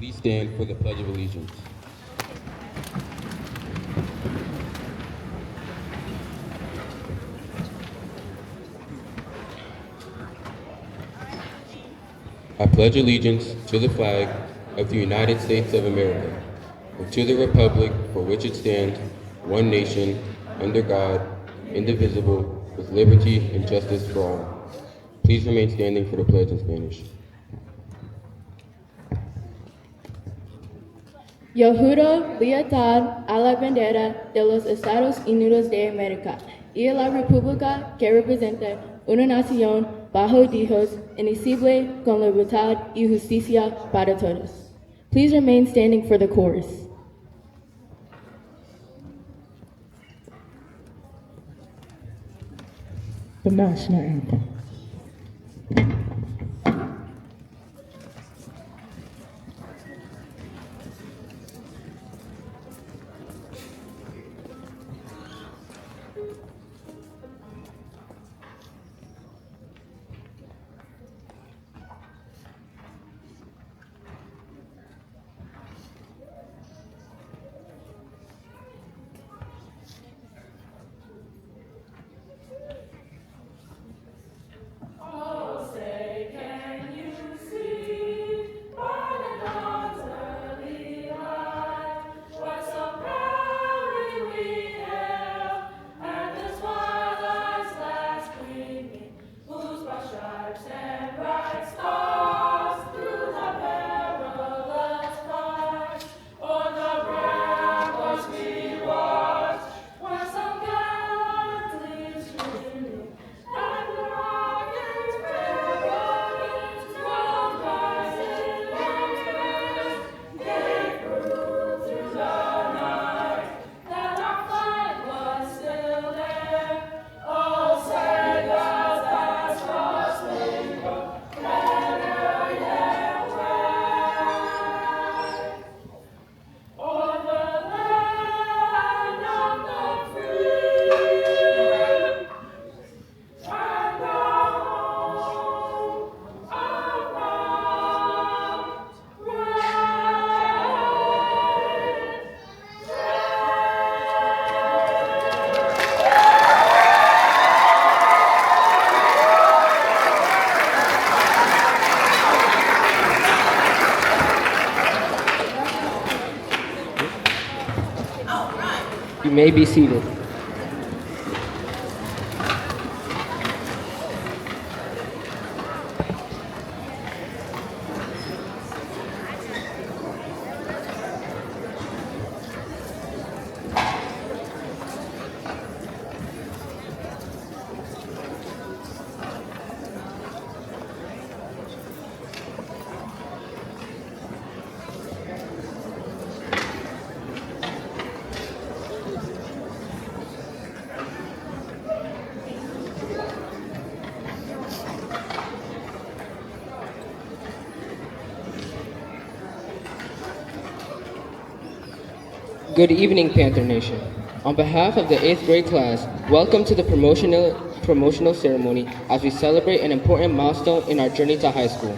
Please stand for the Pledge of Allegiance. I pledge allegiance to the flag of the United States of America and to the republic for which it stands, one nation, under God, indivisible, with liberty and justice for all. Please remain standing for the pledge in Spanish. Yo juro lealtad a la bandera de los Estados Unidos de América y a la república que representa una nación bajo Dios indivisible con libertad y justicia para todos. Please remain standing for the chorus. The national anthem. You may be seated. Good evening, Panther Nation. On behalf of the 8th grade class, welcome to the promotional ceremony as we celebrate an important milestone in our journey to high school.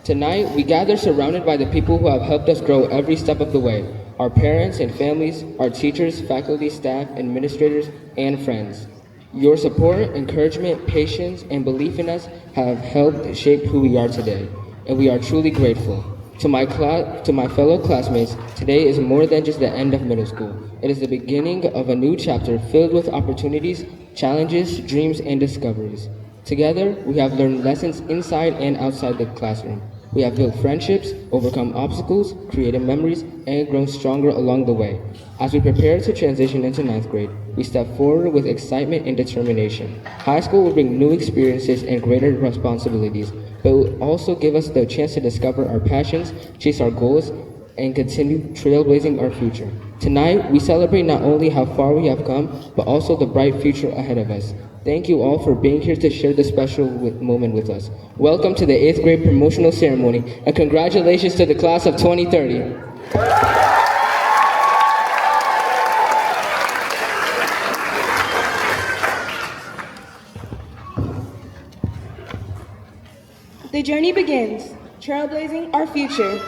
Tonight, we gather surrounded by the people who have helped us grow every step of the way, our parents and families, our teachers, faculty, staff, administrators, and friends. Your support, encouragement, patience, and belief in us have helped shape who we are today, and we are truly grateful. To my fellow classmates, today is more than just the end of middle school. It is the beginning of a new chapter filled with opportunities, challenges, dreams, and discoveries. Together, we have learned lessons inside and outside the classroom. We have built friendships, overcome obstacles, created memories, and grown stronger along the way. As we prepare to transition into 9th grade, we step forward with excitement and determination. High school will bring new experiences and greater responsibilities, but it will also give us the chance to discover our passions, chase our goals, and continue trailblazing our future. Tonight, we celebrate not only how far we have come, but also the bright future ahead of us. Thank you all for being here to share this special moment with us. Welcome to the 8th grade promotional ceremony, and congratulations to the class of 2030. The journey begins, trailblazing our future.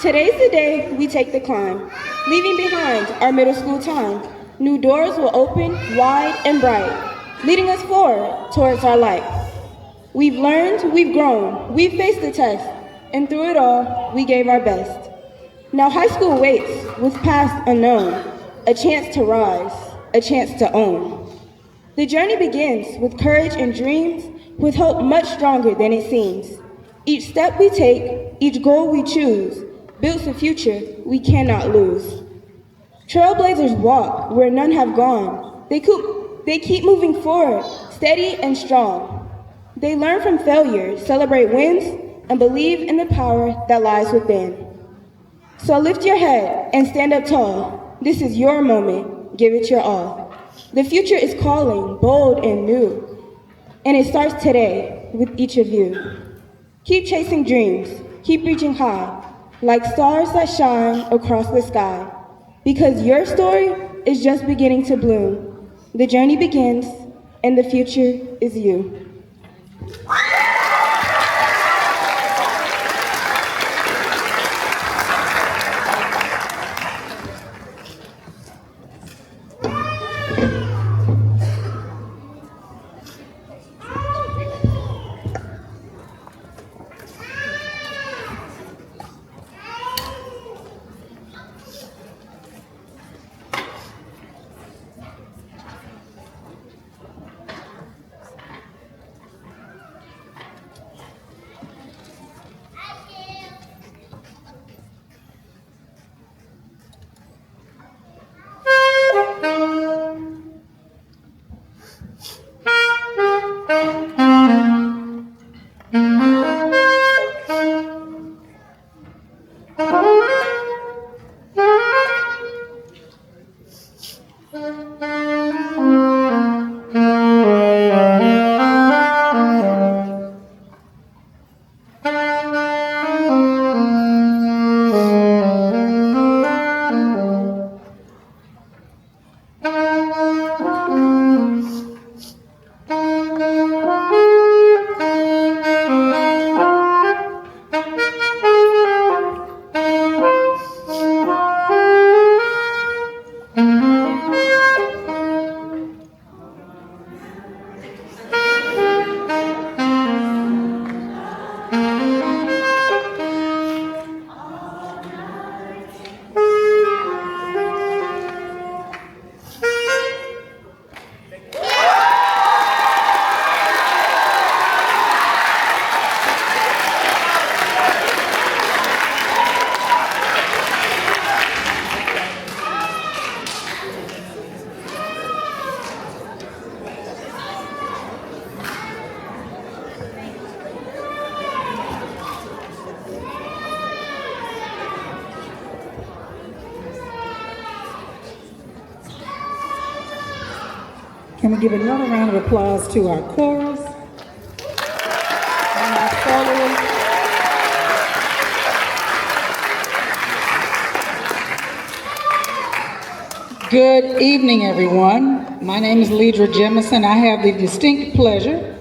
Today's the day we take the climb, leaving behind our middle school time. New doors will open wide and bright, leading us forward towards our light. We've learned, we've grown, we've faced the test, and through it all, we gave our best. Now high school waits with past unknown, a chance to rise, a chance to own. The journey begins with courage and dreams, with hope much stronger than it seems. Each step we take, each goal we choose, builds a future we cannot lose. Trailblazers walk where none have gone. They keep moving forward, steady and strong. They learn from failure, celebrate wins, and believe in the power that lies within. So lift your head and stand up tall. This is your moment. Give it your all. The future is calling, bold and new, and it starts today with each of you. Keep chasing dreams. Keep reaching high, like stars that shine across the sky, because your story is just beginning to bloom. The journey begins, and the future is you. Can we give another round of applause to our chorus and our soloists? Good evening, everyone. My name is Ledra Jemison. I have the distinct pleasure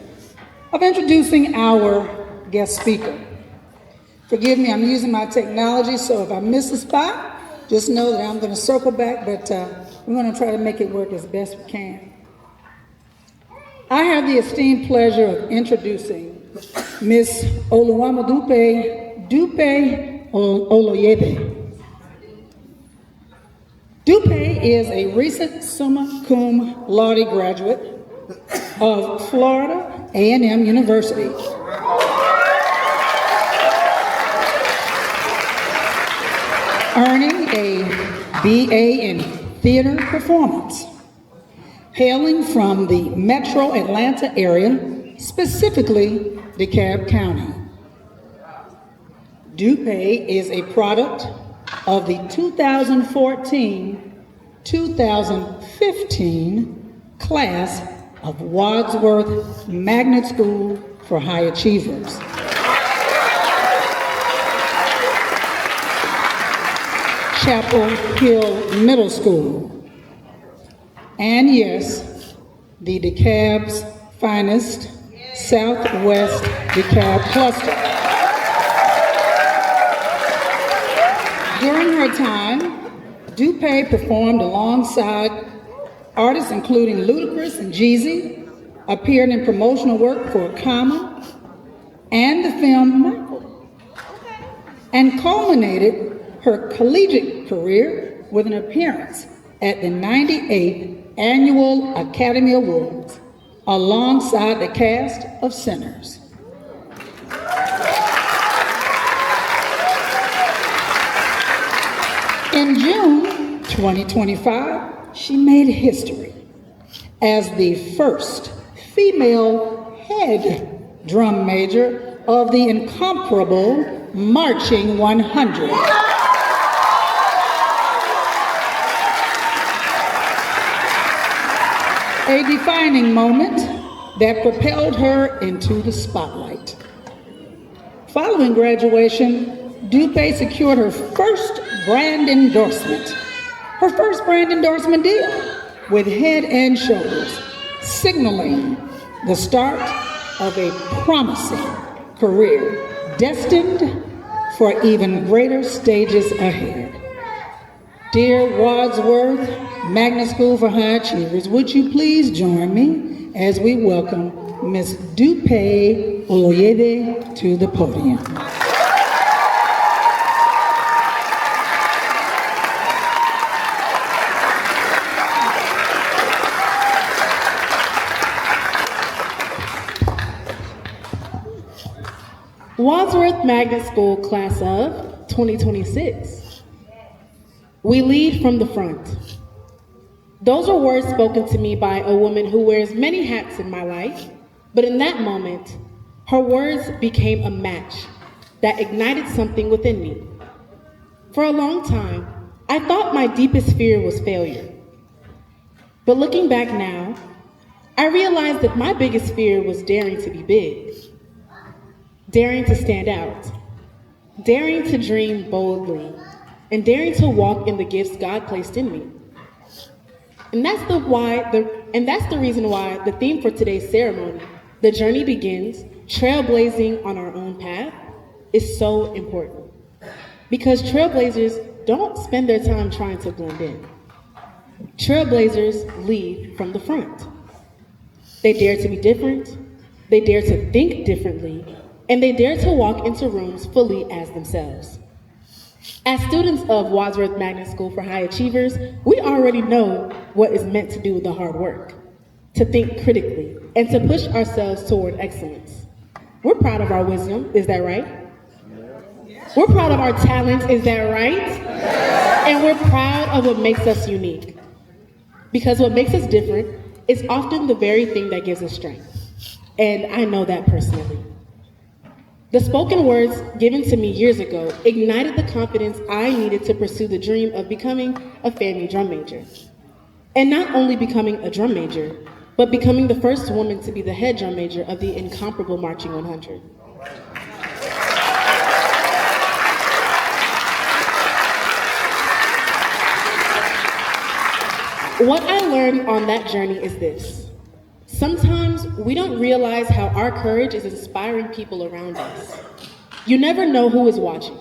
of introducing our guest speaker. Forgive me, I'm using my technology, so if I miss a spot, just know that I'm going to circle back, but we're going to try to make it work as best we can. I have the esteemed pleasure of introducing Ms. Oluwamodupe Dupe Oloyede. Dupe is a recent summa cum laude graduate of Florida A&M University. Earning a BA in theater performance. Hailing from the metro Atlanta area, specifically DeKalb County. Dupe is a product of the 2014-2015 class of WADSWORTH Magnet School for High Achievers. Chapel Hill Middle School. And yes, the DeKalb's finest, Southwest DeKalb cluster. During her time, Dupe performed alongside artists including Ludacris and Jeezy, appeared in promotional work for Common and the film Michael, and culminated her collegiate career with an appearance at the 98th Annual Academy Awards alongside the cast of Sinners. In June 2025, she made history as the first female head drum major of the incomparable Marching 100. A defining moment that propelled her into the spotlight. Following graduation, Dupe secured her first brand endorsement deal with Head and Shoulders, signaling the start of a promising career destined for even greater stages ahead. Dear Wadsworth Magnet School for High Achievers, would you please join me as we welcome Ms. Dupe Oloyede to the podium. Wadsworth Magnet School Class of 2026. We lead from the front. Those are words spoken to me by a woman who wears many hats in my life, but in that moment, her words became a match that ignited something within me. For a long time, I thought my deepest fear was failure. But looking back now, I realized that my biggest fear was daring to be big, daring to stand out, daring to dream boldly, and daring to walk in the gifts God placed in me. And that's the reason why the theme for today's ceremony, The Journey Begins, Trailblazing on Our Own Path, is so important. Because trailblazers don't spend their time trying to blend in. Trailblazers lead from the front. They dare to be different, they dare to think differently, and they dare to walk into rooms fully as themselves. As students of Wadsworth Magnet School for High Achievers, we already know what is meant to do with the hard work, to think critically, and to push ourselves toward excellence. We're proud of our wisdom, is that right? We're proud of our talent, is that right? And we're proud of what makes us unique. Because what makes us different is often the very thing that gives us strength. And I know that personally. The spoken words given to me years ago ignited the confidence I needed to pursue the dream of becoming a FAMU drum major. And not only becoming a drum major, but becoming the first woman to be the head drum major of the incomparable Marching 100. What I learned on that journey is this. Sometimes we don't realize how our courage is inspiring people around us. You never know who is watching,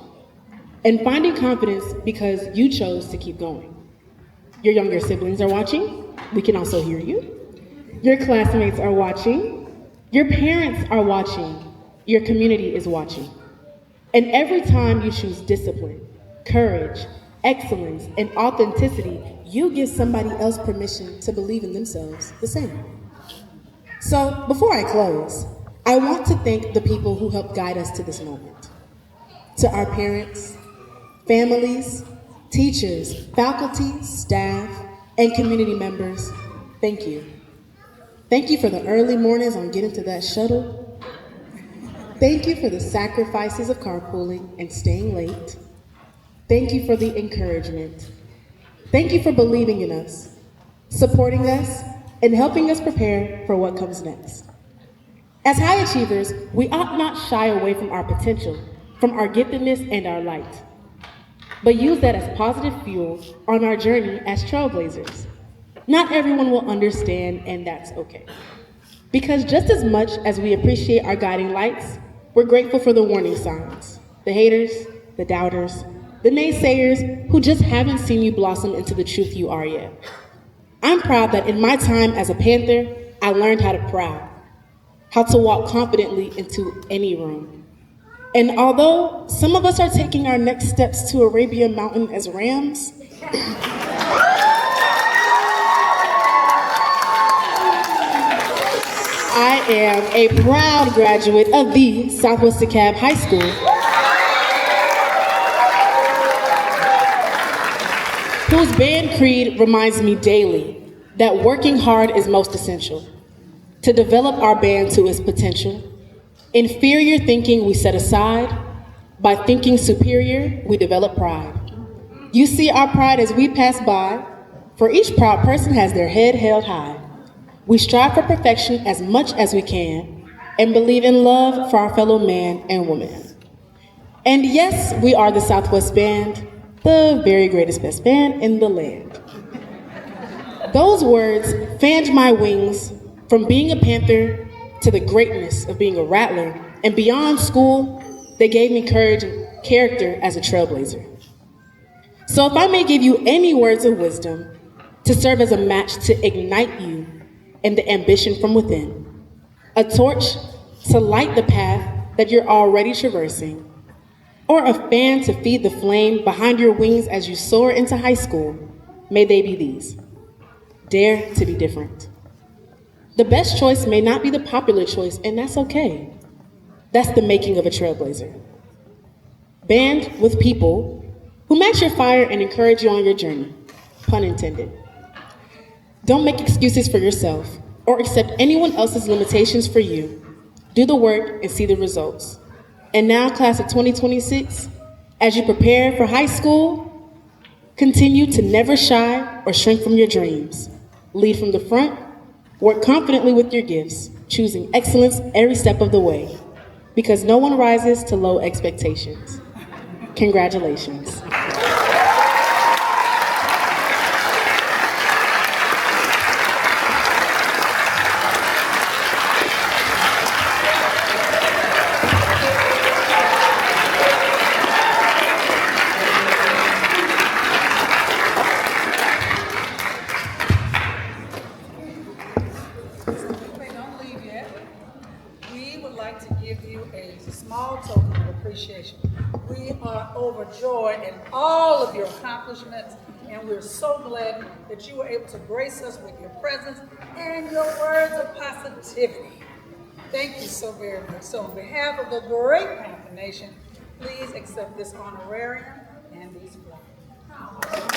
and finding confidence because you chose to keep going. Your younger siblings are watching. We can also hear you. Your classmates are watching. Your parents are watching. Your community is watching. And every time you choose discipline, courage, excellence, and authenticity, you give somebody else permission to believe in themselves the same. So, before I close, I want to thank the people who helped guide us to this moment. To our parents, families, teachers, faculty, staff, and community members, thank you. Thank you for the early mornings on getting to that shuttle. Thank you for the sacrifices of carpooling and staying late. Thank you for the encouragement. Thank you for believing in us, supporting us, and helping us prepare for what comes next. As high achievers, we ought not shy away from our potential, from our giftedness and our light, but use that as positive fuel on our journey as trailblazers. Not everyone will understand, and that's okay. Because just as much as we appreciate our guiding lights, we're grateful for the warning signs, the haters, the doubters, the naysayers who just haven't seen you blossom into the truth you are yet. I'm proud that in my time as a Panther, I learned how to proud, how to walk confidently into any room. And although some of us are taking our next steps to Arabian Mountain as rams, I am a proud graduate of the Southwest DeKalb High School, whose band creed reminds me daily that working hard is most essential. To develop our band to its potential, inferior thinking we set aside. By thinking superior, we develop pride. You see our pride as we pass by, for each proud person has their head held high. We strive for perfection as much as we can and believe in love for our fellow man and woman. And yes, we are the Southwest Band, the very greatest best band in the land. Those words fanned my wings from being a Panther to the greatness of being a Rattler, and beyond school, they gave me courage and character as a trailblazer. So if I may give you any words of wisdom to serve as a match to ignite you and the ambition from within, a torch to light the path that you're already traversing, or a fan to feed the flame behind your wings as you soar into high school, may they be these. Dare to be different. The best choice may not be the popular choice, and that's okay. That's the making of a trailblazer. Band with people who match your fire and encourage you on your journey, pun intended. Don't make excuses for yourself or accept anyone else's limitations for you. Do the work and see the results. And now, class of 2026, as you prepare for high school, continue to never shy or shrink from your dreams. Lead from the front, work confidently with your gifts, choosing excellence every step of the way, because no one rises to low expectations. Congratulations. Don't leave yet. We would like to give you a small token of appreciation. We are overjoyed in all of your accomplishments, and we're so glad that you were able to grace us with your presence and your words of positivity. Thank you so very much. So on behalf of the great Panther Nation, please accept this honorarium and these flowers.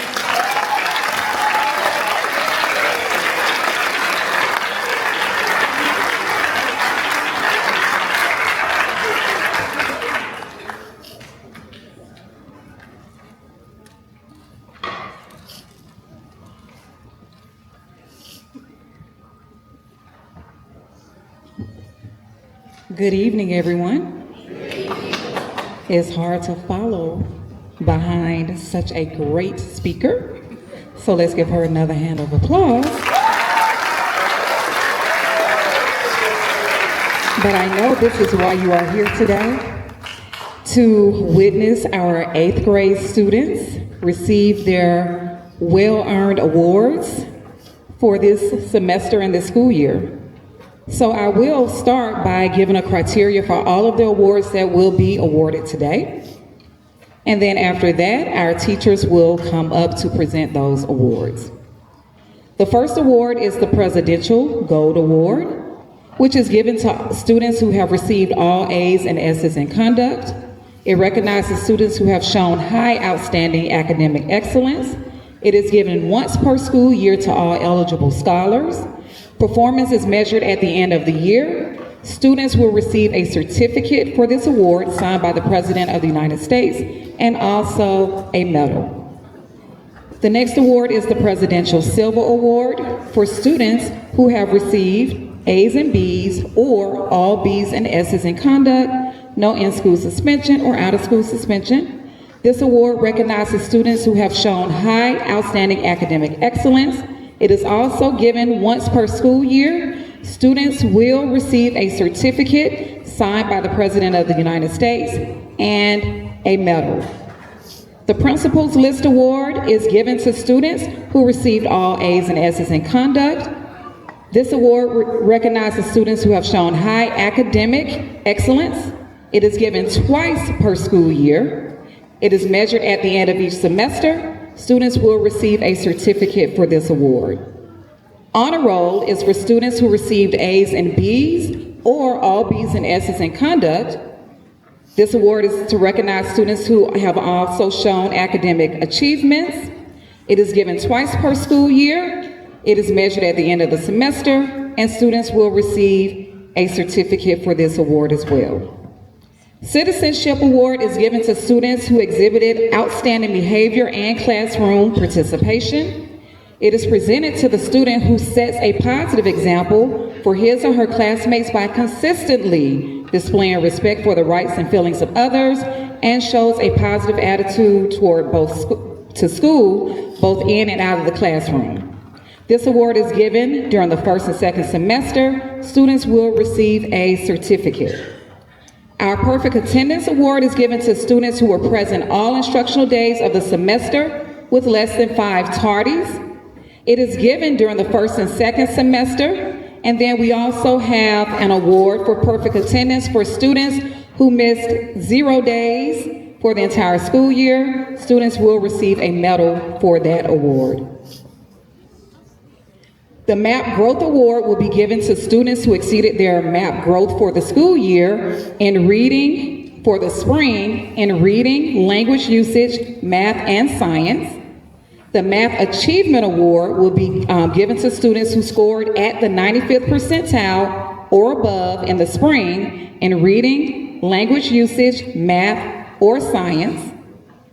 Good evening, everyone. It's hard to follow behind such a great speaker, so let's give her another hand of applause. But I know this is why you are here today, to witness our 8th grade students receive their well-earned awards for this semester and this school year. So I will start by giving a criteria for all of the awards that will be awarded today. And then after that, our teachers will come up to present those awards. The first award is the Presidential Gold Award, which is given to students who have received all A's and S's in conduct. It recognizes students who have shown high outstanding academic excellence. It is given once per school year to all eligible scholars. Performance is measured at the end of the year. Students will receive a certificate for this award signed by the President of the United States and also a medal. The next award is the Presidential Silver Award for students who have received A's and B's or all B's and S's in conduct, no in-school suspension or out-of-school suspension. This award recognizes students who have shown high outstanding academic excellence. It is also given once per school year. Students will receive a certificate signed by the President of the United States and a medal. The Principal's List Award is given to students who received all A's and S's in conduct. This award recognizes students who have shown high academic excellence. It is given twice per school year. It is measured at the end of each semester. Students will receive a certificate for this award. Honor Roll is for students who received A's and B's or all B's and S's in conduct. This award is to recognize students who have also shown academic achievements. It is given twice per school year. It is measured at the end of the semester, and students will receive a certificate for this award as well. Citizenship Award is given to students who exhibited outstanding behavior and classroom participation. It is presented to the student who sets a positive example for his or her classmates by consistently displaying respect for the rights and feelings of others and shows a positive attitude toward school, both in and out of the classroom. This award is given during the first and second semester. Students will receive a certificate. Our Perfect Attendance Award is given to students who were present all instructional days of the semester with less than 5 tardies. It is given during the first and second semester, and then we also have an award for perfect attendance for students who missed 0 days for the entire school year. Students will receive a medal for that award. The MAP Growth Award will be given to students who exceeded their MAP growth for the school year in reading for the spring, in reading, language usage, math, and science. The Math Achievement Award will be given to students who scored at the 95th percentile or above in the spring in reading, language usage, math, or science.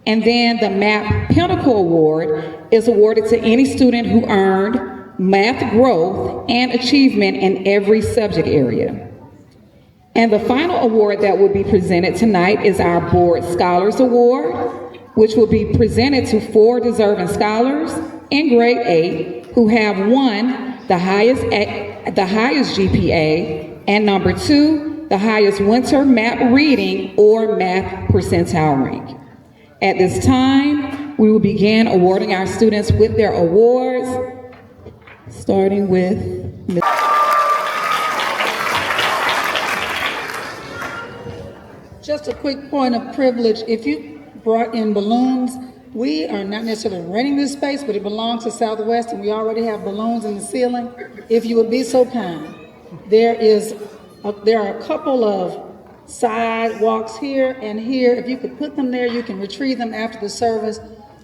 And then the MAP Pinnacle Award is awarded to any student who earned math growth and achievement in every subject area. And the final award that will be presented tonight is our Board Scholars Award, which will be presented to 4 deserving scholars in grade 8 who have won the highest GPA and number 2, the highest winter math reading or math percentile rank. At this time, we will begin awarding our students with their awards, starting with Ms. Just a quick point of privilege. If you brought in balloons, we are not necessarily renting this space, but it belongs to Southwest, and we already have balloons in the ceiling. If you would be so kind, there are a couple of sidewalks here and here. If you could put them there, you can retrieve them after the service.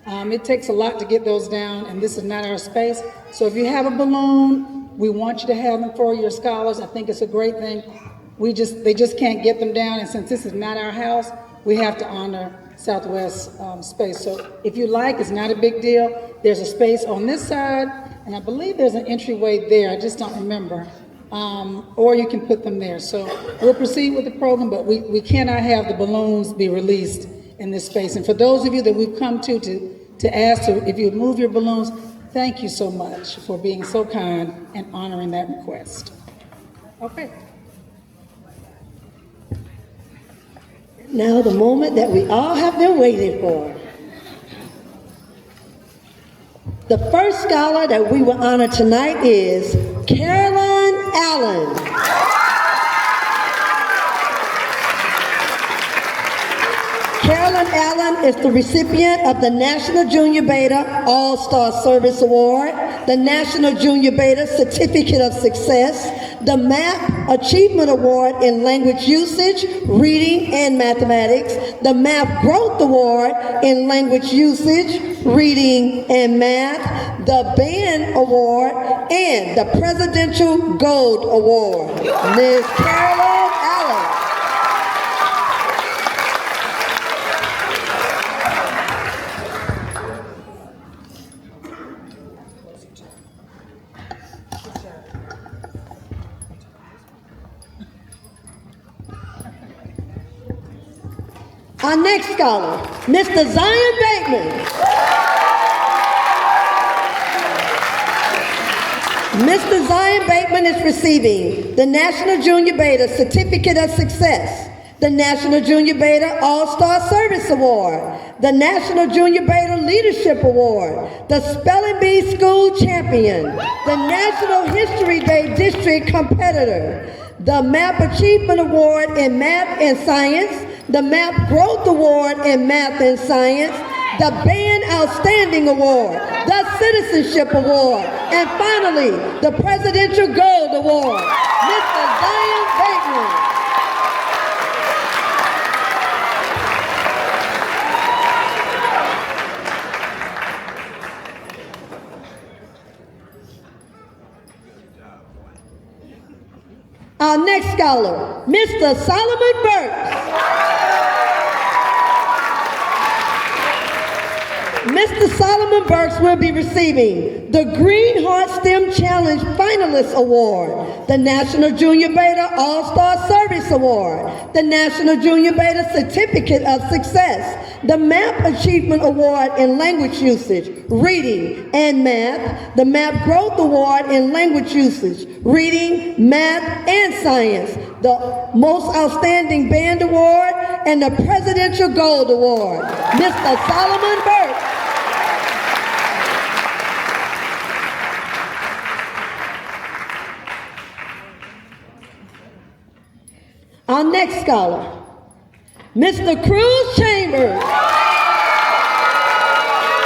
It takes a lot to get those down, and this is not our space. So if you have a balloon, we want you to have them for your scholars. I think it's a great thing. They just can't get them down, and since this is not our house, we have to honor Southwest space. So if you like, it's not a big deal. There's a space on this side, and I believe there's an entryway there. I just don't remember. Or you can put them there. So we'll proceed with the program, but we cannot have the balloons be released in this space. And for those of you that we've come to ask if you would move your balloons, thank you so much for being so kind and honoring that request. Okay. Now the moment that we all have been waiting for. The first scholar that we will honor tonight is Carolyn Allen. Carolyn Allen is the recipient of the National Junior Beta All-Star Service Award, the National Junior Beta Certificate of Success, the Math Achievement Award in Language Usage, Reading, and Mathematics, the Math Growth Award in Language Usage, Reading, and Math, the Band Award, and the Presidential Gold Award. Ms. Carolyn Allen. Our next scholar, Mr. Zion Bateman. Mr. Zion Bateman is receiving the National Junior Beta Certificate of Success, the National Junior Beta All-Star Service Award, the National Junior Beta Leadership Award, the Spelling Bee School Champion, the National History Day District Competitor, the MAP Achievement Award in Math and Science, the MAP Growth Award in Math and Science, the Band Outstanding Award, the Citizenship Award, and finally, the Presidential Gold Award. Mr. Zion Bateman. Our next scholar, Mr. Solomon Burks. Mr. Solomon Burks will be receiving the Green Heart STEM Challenge Finalist Award, the National Junior Beta All-Star Service Award, the National Junior Beta Certificate of Success, the MAP Achievement Award in Language Usage, Reading, and Math, the MAP Growth Award in Language Usage, Reading, Math, and Science, the Most Outstanding Band Award, and the Presidential Gold Award. Mr. Solomon Burks. Our next scholar, Mr. Cruz Chambers.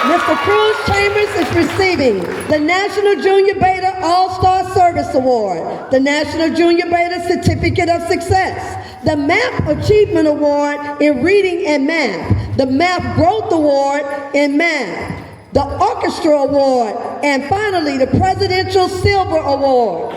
Mr. Cruz Chambers is receiving the National Junior Beta All-Star Service Award, the National Junior Beta Certificate of Success, the MAP Achievement Award in Reading and Math, the MAP Growth Award in Math, the Orchestra Award, and finally the Presidential Silver Award.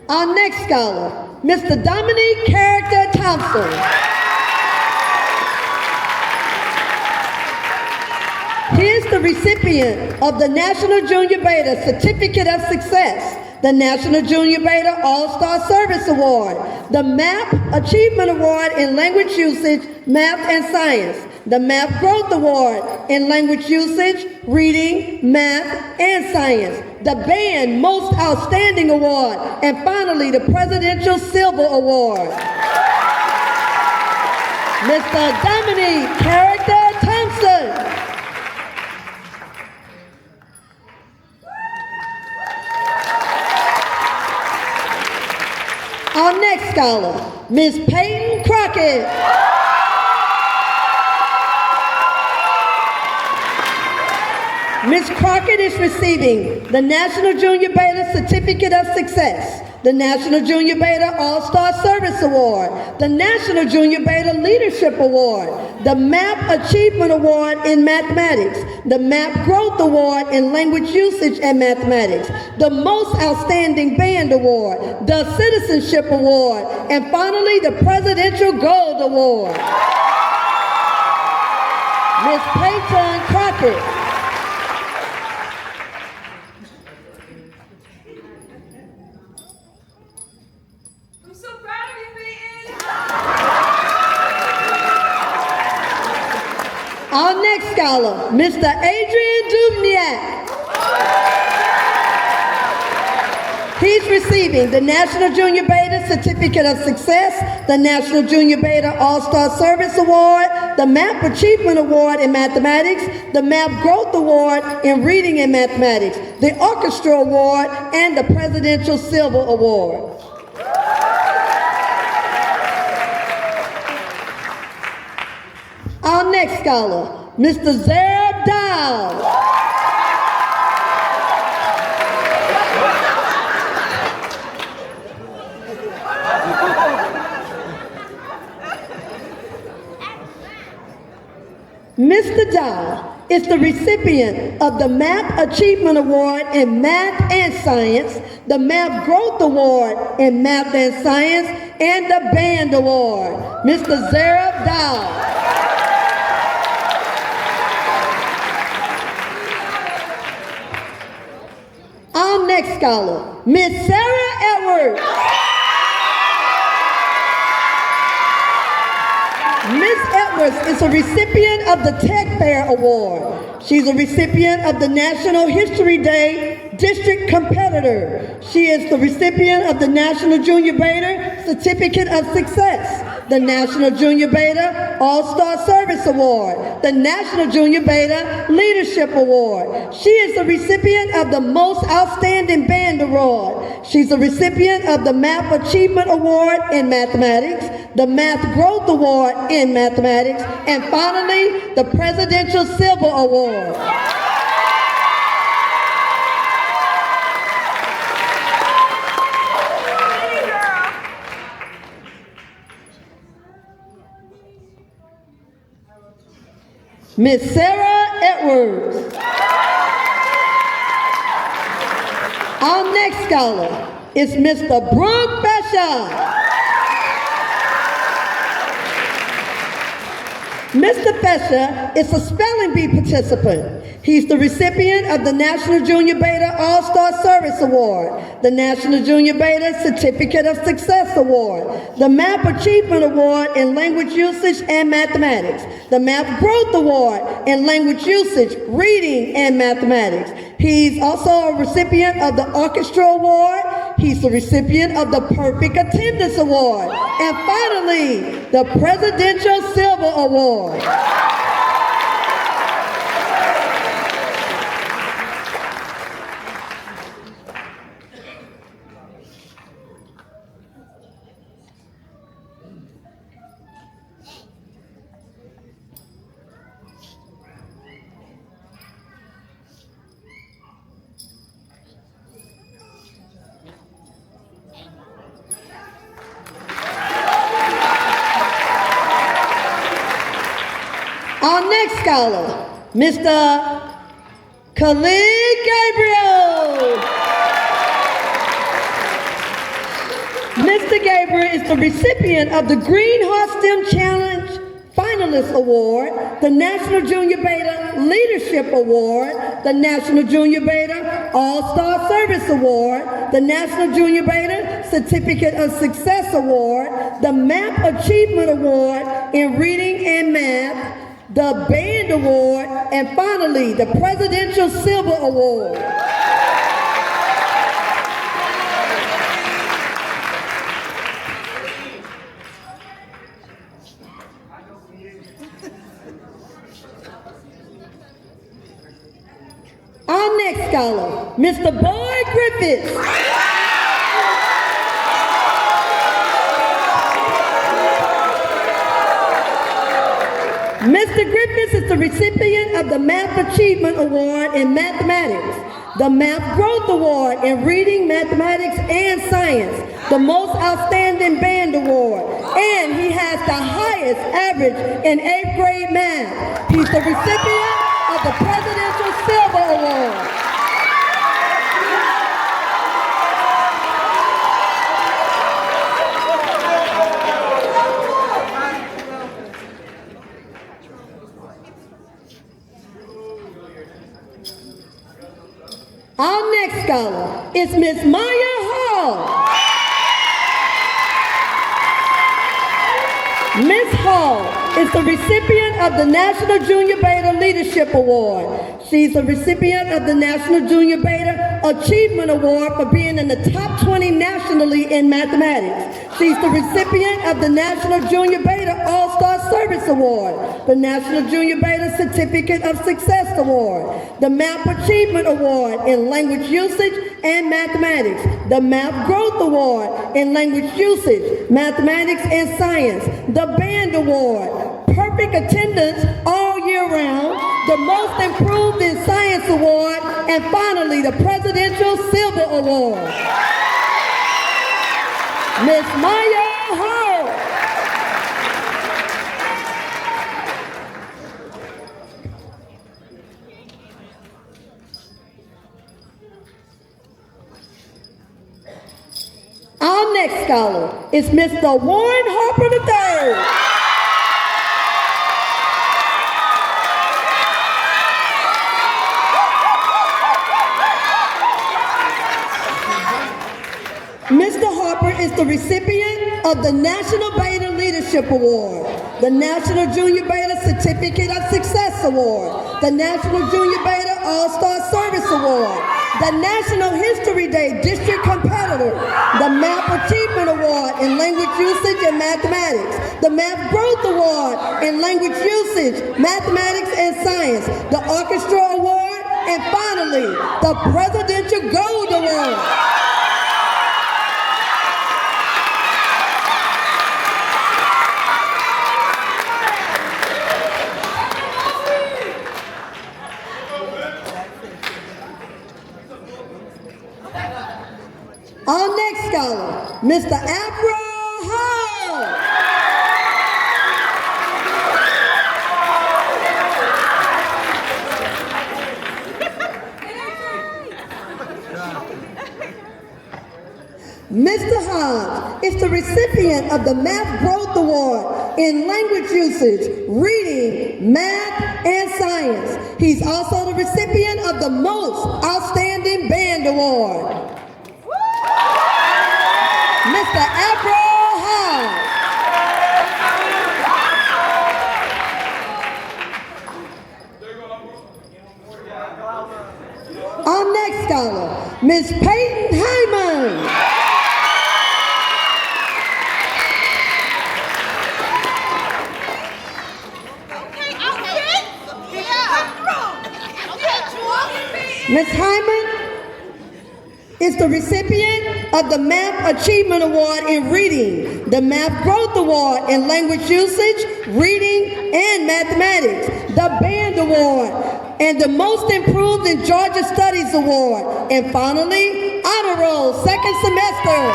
Our next scholar, Mr. Dominique Character Thompson. He is the recipient of the National Junior Beta Certificate of Success, the National Junior Beta All-Star Service Award, the MAP Achievement Award in Language Usage, Math and Science, the MAP Growth Award in Language Usage, Reading, Math, and Science, the Band Most Outstanding Award, and finally the Presidential Silver Award. Mr. Dominique Character Thompson. Our next scholar, Ms. Peyton Crockett. Ms. Crockett is receiving the National Junior Beta Certificate of Success, the National Junior Beta All-Star Service Award, the National Junior Beta Leadership Award, the MAP Achievement Award in Mathematics, the MAP Growth Award in Language Usage and Mathematics, the Most Outstanding Band Award, the Citizenship Award, and finally the Presidential Gold Award. Ms. Peyton Crockett. Our next scholar, Mr. Adrian Dubniak. He's receiving the National Junior Beta Certificate of Success, the National Junior Beta All-Star Service Award, the MAP Achievement Award in Mathematics, the MAP Growth Award in Reading and Mathematics, the Orchestra Award, and the Presidential Silver Award. Our next scholar, Mr. Zerb Dow. Mr. Dow is the recipient of the MAP Achievement Award in Math and Science, the MAP Growth Award in Math and Science, and the Band Award. Mr. Zerb Dow. Our next scholar, Miss Sarah Edwards. Miss Edwards Roberts is a recipient of the Tech Fair Award. She's a recipient of the National History Day District Competitor. She is the recipient of the National Junior Beta Certificate of Success, the National Junior Beta All-Star Service Award, the National Junior Beta Leadership Award. She is the recipient of the Most Outstanding Band Award. She's a recipient of the Math Achievement Award in Mathematics, the Math Growth Award in Mathematics, and finally, the Presidential Silver Award. Miss Sarah Edwards. Our next scholar is Mr. Brooke Fesha. Mr. Fesha is a spelling bee participant. He's the recipient of the National Junior Beta All-Star Service Award, the National Junior Beta Certificate of Success Award, the Math Achievement Award in Language Usage and Mathematics, the Math Growth Award in Language Usage, Reading, and Mathematics. He's also a recipient of the Orchestra Award. He's the recipient of the Perfect Attendance Award. And finally, the Presidential Silver Award. Our next scholar, Mr. Khalid Gabriel. Mr. Gabriel is the recipient of the Green Heart STEM Challenge Finalist Award, the National Junior Beta Leadership Award, the National Junior Beta All-Star Service Award, the National Junior Beta Certificate of Success Award, the Math Achievement Award in Reading and Math, the Band Award, and finally, the Presidential Silver Award. Our next scholar, Mr. Boyd Griffiths. Mr. Griffiths is the recipient of the Math Achievement Award in Mathematics, the Math Growth Award in Reading, Mathematics, and Science, the Most Outstanding Band Award, and he has the highest average in 8th grade math. He's the recipient of the Presidential Silver Award. Our next scholar is Miss Maya Hall. Miss Hall is the recipient of the National Junior Beta Leadership Award. She's a recipient of the National Junior Beta Achievement Award for being in the top 20 nationally in mathematics. She's the recipient of the National Junior Beta All-Star Service Award, the National Junior Beta Certificate of Success Award, the Math Achievement Award in Language Usage and Mathematics, the Math Growth Award in Language Usage, Mathematics, and Science, the Band Award, Perfect Attendance all year round, the Most Improved in Science Award, and finally, the Presidential Silver Award. Miss Maya Hall. Our next scholar is Mr. Warren Harper III. Mr. Harper is the recipient of the National Beta Leadership Award, the National Junior Beta Certificate of Success Award, the National Junior Beta All-Star Service Award, the National History Day District Competitor, the Math Achievement Award in Language Usage and Mathematics, the Math Growth Award in Language Usage, Mathematics and Science, the Orchestra Award, and finally, the Presidential Gold Award. Our next scholar, Mr. Afro Hall. Mr. Hodge is the recipient of the Math Growth Award in Language Usage, Reading, Math, and Science. He's also the recipient of the Most Outstanding Band Award. Mr. Afro Hodge. Our next scholar, Ms. Peyton Hyman. Ms. Hyman is the recipient of the Math Achievement Award in Reading, the Math Growth Award in Language Usage, Reading, and Mathematics, the Band Award, and the Most Improved in Georgia Studies Award, and finally, Honor Roll, second semester.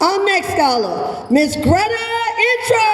Our next scholar, Ms. Greta Intra.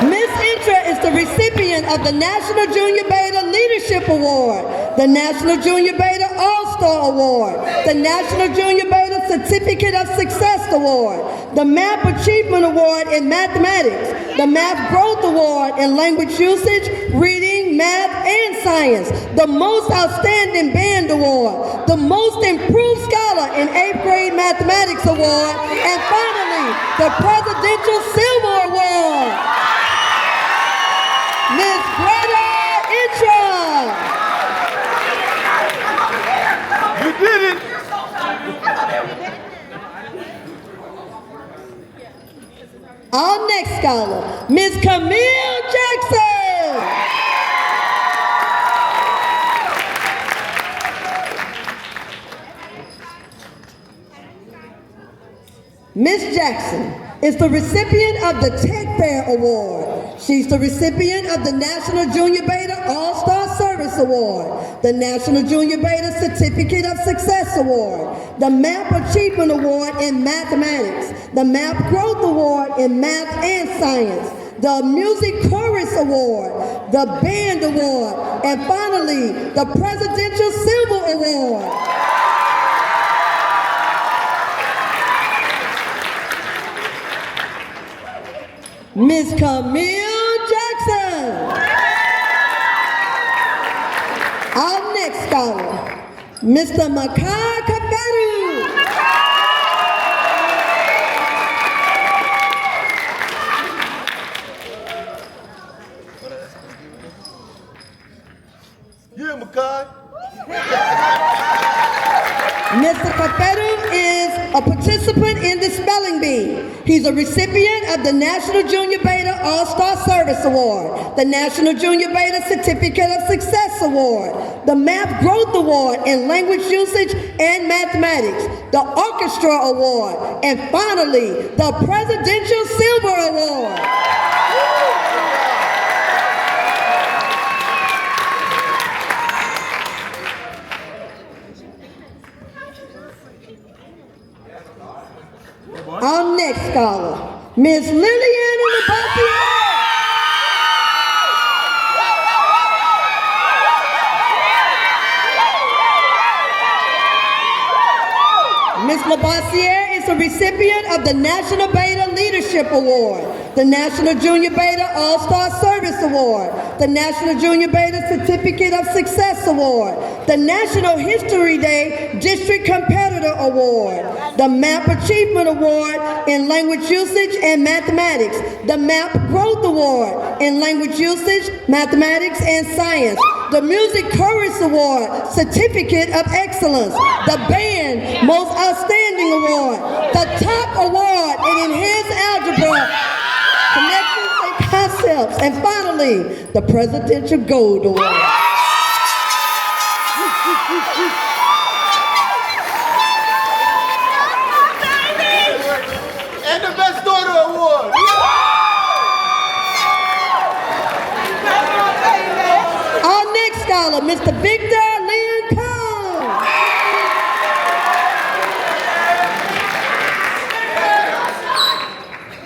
Ms. Intra is the recipient of the National Junior Beta Leadership Award, the National Junior Beta All-Star Award, the National Junior Beta Certificate of Success Award, the Math Achievement Award in Mathematics, the Math Growth Award in Language Usage, Reading, Math, and Science, the Most Outstanding Band Award, the Most Improved Scholar in 8th Grade Mathematics Award, and finally, the Presidential Silver Award. Ms. Greta Intra. You did it! Our next scholar, Ms. Camille Jackson. Ms. Jackson is the recipient of the Tech Fair Award. She's the recipient of the National Junior Beta All-Star Service Award, the National Junior Beta Certificate of Success Award, the Math Achievement Award in Mathematics, the Math Growth Award in Math and Science, the Music Chorus Award, the Band Award, and finally, the Presidential Silver Award. Ms. Camille Jackson. Our next scholar, Mr. Makai Kaperu. Yeah, Makai. Mr. Kaperu is a participant in the Spelling Bee. He's a recipient of the National Junior Beta All-Star Service Award, the National Junior Beta Certificate of Success Award, the Math Growth Award in Language Usage and Mathematics, the Orchestra Award, and finally, the Presidential Silver Award. Our next scholar, Ms. Lillian Labassiere. Ms. Labassiere is the recipient of the National Beta Leadership Award, the National Junior Beta All-Star Service Award, the National Junior Beta Certificate of Success Award, the National History Day District Competitor Award, the MAP Achievement Award in Language Usage and Mathematics, the MAP Growth Award in Language Usage, Mathematics, and Science, the Music Chorus Award, Certificate of Excellence, the Band Most Outstanding Award, the Top Award in Enhanced Algebra, Connections and Concepts, and finally, the Presidential Gold Award. And the Best Daughter Award. Our next scholar, Mr. Victor Lynn Cone.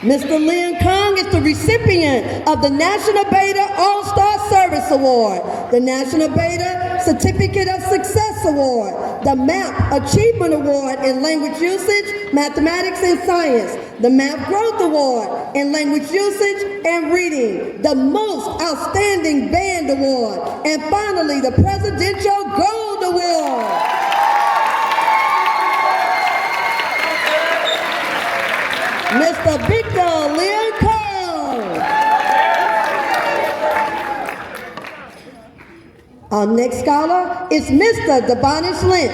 Mr. Lynn Kong is the recipient of the National Beta All-Star Service Award, the National Beta Certificate of Success Award, the MAP Achievement Award in Language Usage, Mathematics, and Science, the MAP Growth Award in Language Usage and Reading, the Most Outstanding Band Award, and finally, the Presidential Gold Award. Mr. Victor Lynn Cole. Our next scholar is Mr. Devonish Lynch.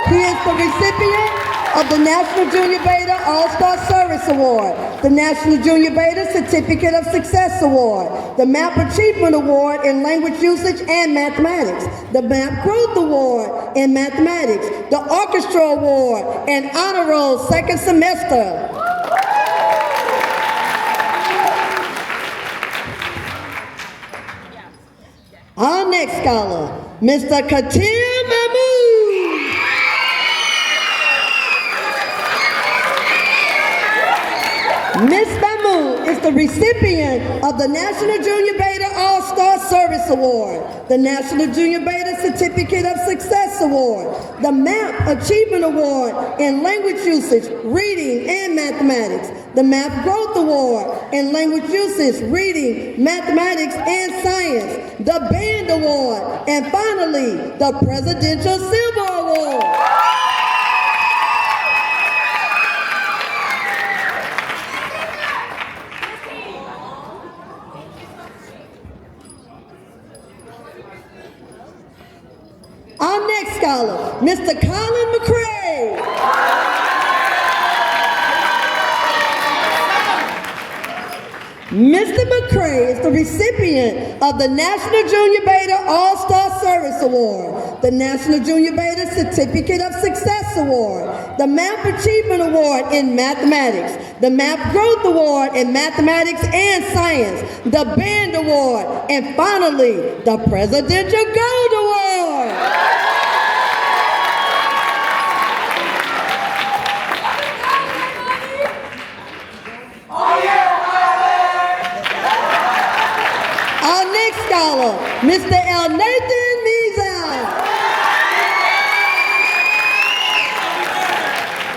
He is the recipient of the National Junior Beta All-Star Service Award, the National Junior Beta Certificate of Success Award, the MAP Achievement Award in Language Usage and Mathematics, the MAP Growth Award in Mathematics, the Orchestra Award, and Honor Roll second semester. Our next scholar, Mr. Katir Mahmood. Ms. Mahmood is the recipient of the National Junior Beta All-Star Service Award, the National Junior Beta Certificate of Success Award, the MAP Achievement Award in Language Usage, Reading, and Mathematics, the MAP Growth Award in Language Usage, Reading, Mathematics, and Science, the Band Award, and finally, the Presidential Silver Award. Our next scholar, Mr. Colin McCray. Mr. McCray is the recipient of the National Junior Beta All-Star Service Award, the National Junior Beta Certificate of Success Award, the MAP Achievement Award in Mathematics, the MAP Growth Award in Mathematics and Science, the Band Award, and finally, the Presidential Gold Award. Our next scholar, Mr. L. Nathan Mizal.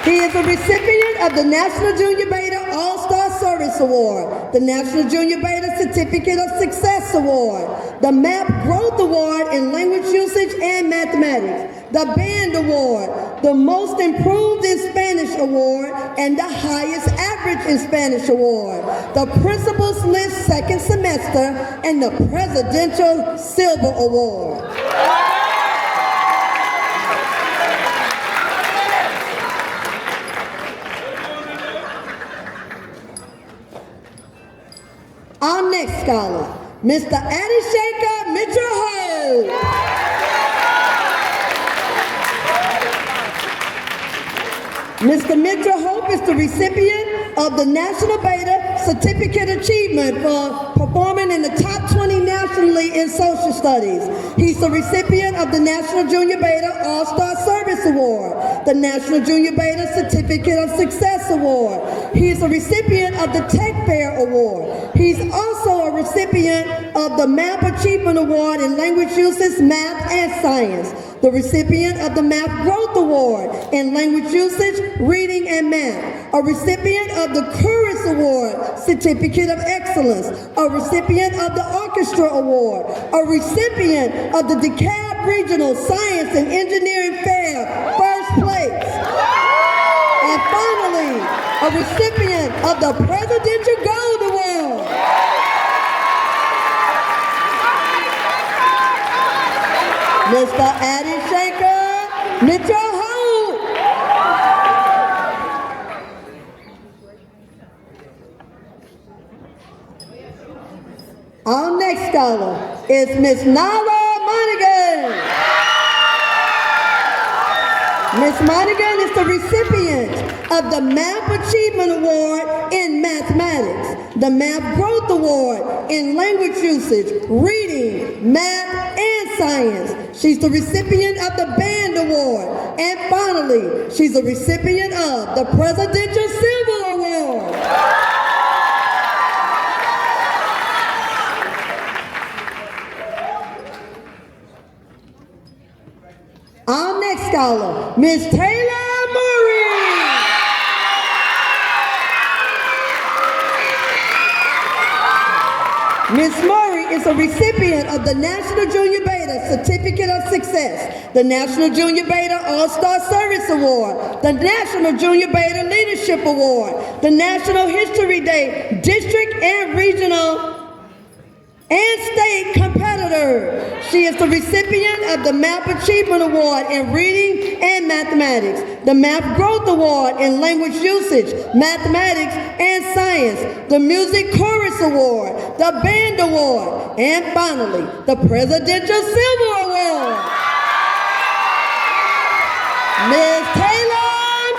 He is a recipient of the National Junior Beta All-Star Service Award, the National Junior Beta Certificate of Success Award, the MAP Growth Award in Language Usage and Mathematics, the Band Award, the Most Improved in Spanish Award, and the Highest Average in Spanish Award, the Principals List second semester, and the Presidential Silver Award. Our next scholar, Mr. Adisheka Mitchell. Mr. Mitchell Hope is the recipient of the National Beta Certificate Achievement for performing in the top 20 nationally in social studies. He's the recipient of the National Junior Beta All-Star Service Award, the National Junior Beta Certificate of Success Award. He's a recipient of the Tech Fair Award. He's also a recipient of the MAP Achievement Award in Language Usage, Math, and Science, the recipient of the Math Growth Award in Language Usage, Reading, and Math, a recipient of the Chorus Award, Certificate of Excellence, a recipient of the Orchestra Award, a recipient of the DeKalb Regional Science and Engineering Fair, first place. And finally, a recipient of the Presidential Gold Award. Mr. Addie Shaker, Mitchell Holt. Our next scholar is Miss Nara Monaghan. Miss Monaghan is the recipient of the Math Achievement Award in Mathematics, the Math Growth Award in Language Usage, Reading, Math, and Science. She's the recipient of the Band Award. And finally, she's the recipient of the Presidential Silver Award. Our next scholar, Miss Taylor Murray. Miss Murray is a recipient of the National Junior Beta Certificate of Success, the National Junior Beta All-Star Service Award, the National Junior Beta Leadership Award, the National History Day District and Regional and State Competitor. She is the recipient of the Math Achievement Award in Reading and Mathematics, the Math Growth Award in Language Usage, Mathematics, and Science, the Music Chorus Award, the Band Award, and finally, the Presidential Silver Award. Ms. Taylor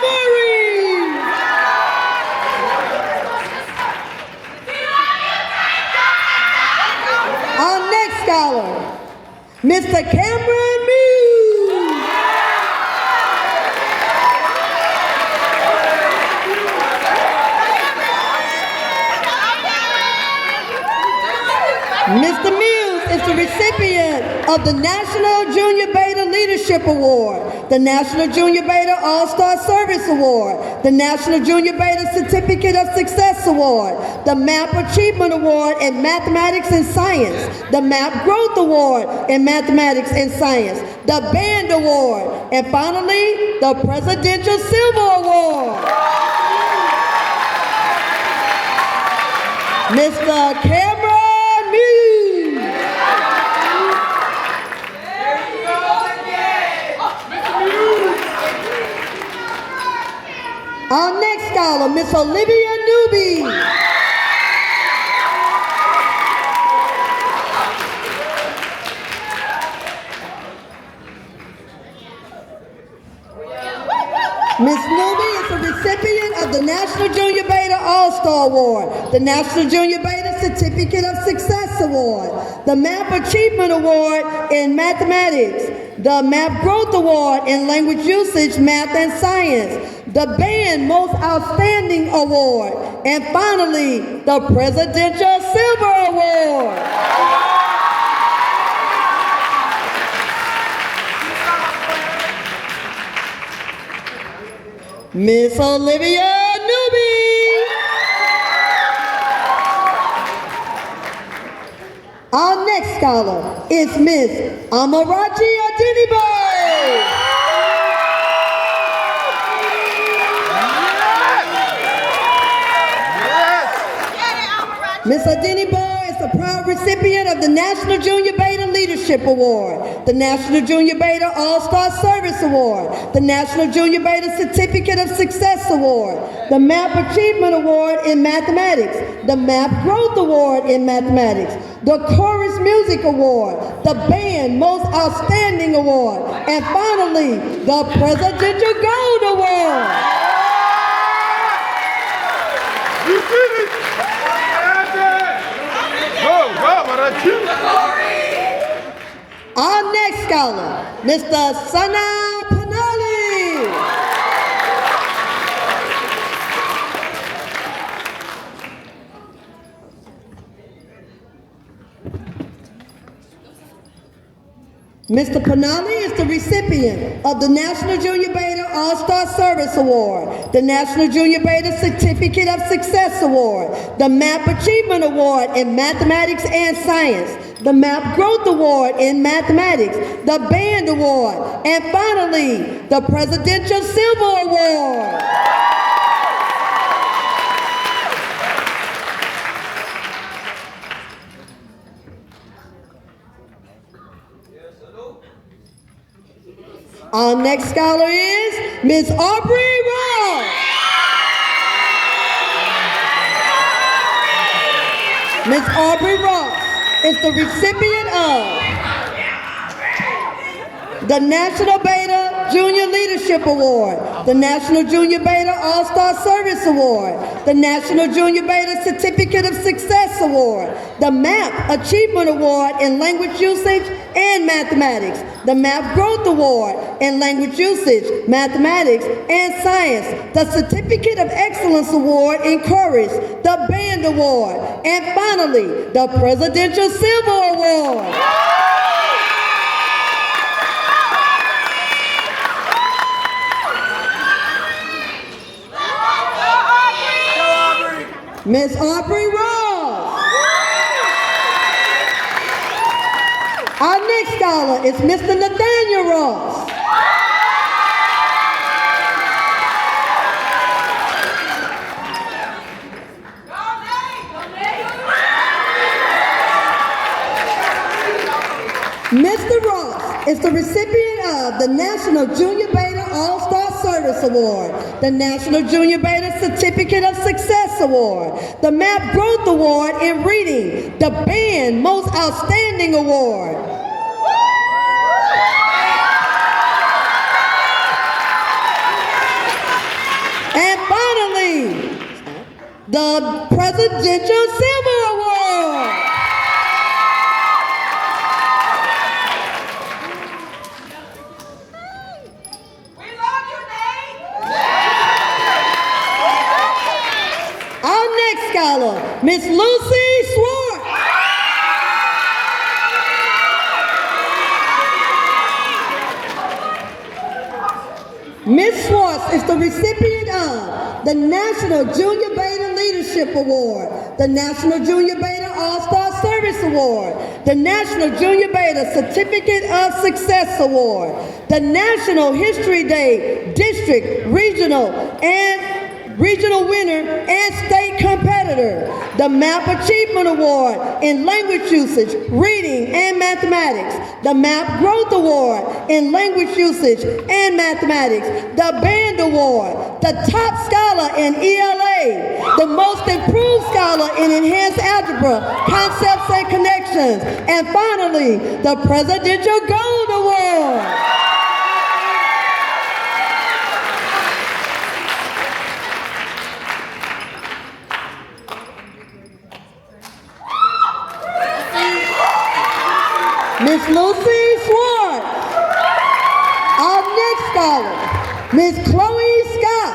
Murray. Our next scholar, Mr. Cameron Muse. Mr. Muse is the recipient of the National Junior Beta Leadership Award, the National Junior Beta All-Star Service Award, the National Junior Beta Certificate of Success Award, the Math Achievement Award in Mathematics and Science, the Math Growth Award in Mathematics and Science, the Band Award, and finally, the Presidential Silver Award. Mr. Cameron Muse. Our next scholar, Miss Olivia Newby. Ms. Newby is a recipient of the National Junior Beta All-Star Award, the National Junior Beta Certificate of Success Award, the Math Achievement Award in Mathematics, the Math Growth Award in Language Usage, Math, and Science, the Band Most Outstanding Award, and finally, the Presidential Silver Award. Miss Olivia Newby. Our next scholar is Miss Amarachi Adeniboy. Miss Adeniboy is the proud recipient of the National Junior Beta Leadership Award, the National Junior Beta All-Star Service Award, the National Junior Beta Certificate of Success Award, the Math Achievement Award in Mathematics, the Math Growth Award in Mathematics, the Chorus Music Award, the Band Most Outstanding Award, and finally, the Presidential Gold Award. You did it! Our next scholar, Mr. Sana Panali. Mr. Panali is the recipient of the National Junior Beta All-Star Service Award, the National Junior Beta Certificate of Success Award, the MAP Achievement Award in Mathematics and Science, the MAP Growth Award in Mathematics, the Band Award, and finally, the Presidential Silver Award. Our next scholar is Ms. Aubrey Ross. Ms. Aubrey Ross is the recipient of the National Beta Junior Leadership Award, the National Junior Beta All-Star Service Award, the National Junior Beta Certificate of Success Award, the MAP Achievement Award in Language Usage and Mathematics, the MAP Growth Award in Language Usage, Mathematics, and Science, the Certificate of Excellence Award in Chorus, the Band Award, and finally, the Presidential Silver Award. Ms. Aubrey Ross. Our next scholar is Mr. Nathaniel Ross. Mr. Ross is the recipient of the National Junior Beta All-Star Service Award, the National Junior Beta Certificate of Success Award, the MAP Growth Award in Reading, the Band Most Outstanding Award. And finally, the Presidential Silver Award. Our next scholar, Miss Lucy Swartz. Ms. Swartz is the recipient of the National Junior Beta Leadership Award, the National Junior Beta All-Star Service Award, the National Junior Beta Certificate of Success Award, the National History Day District, Regional winner and state competitor, the MAP Achievement Award in Language Usage, Reading, and Mathematics, the MAP Growth Award in Language Usage and Mathematics, the Band Award, the top scholar in ELA, the most improved scholar in Enhanced Algebra, Concepts and Connections, and finally, the Presidential Gold Award. Miss Lucy Swartz. Our next scholar, Miss Chloe Scott.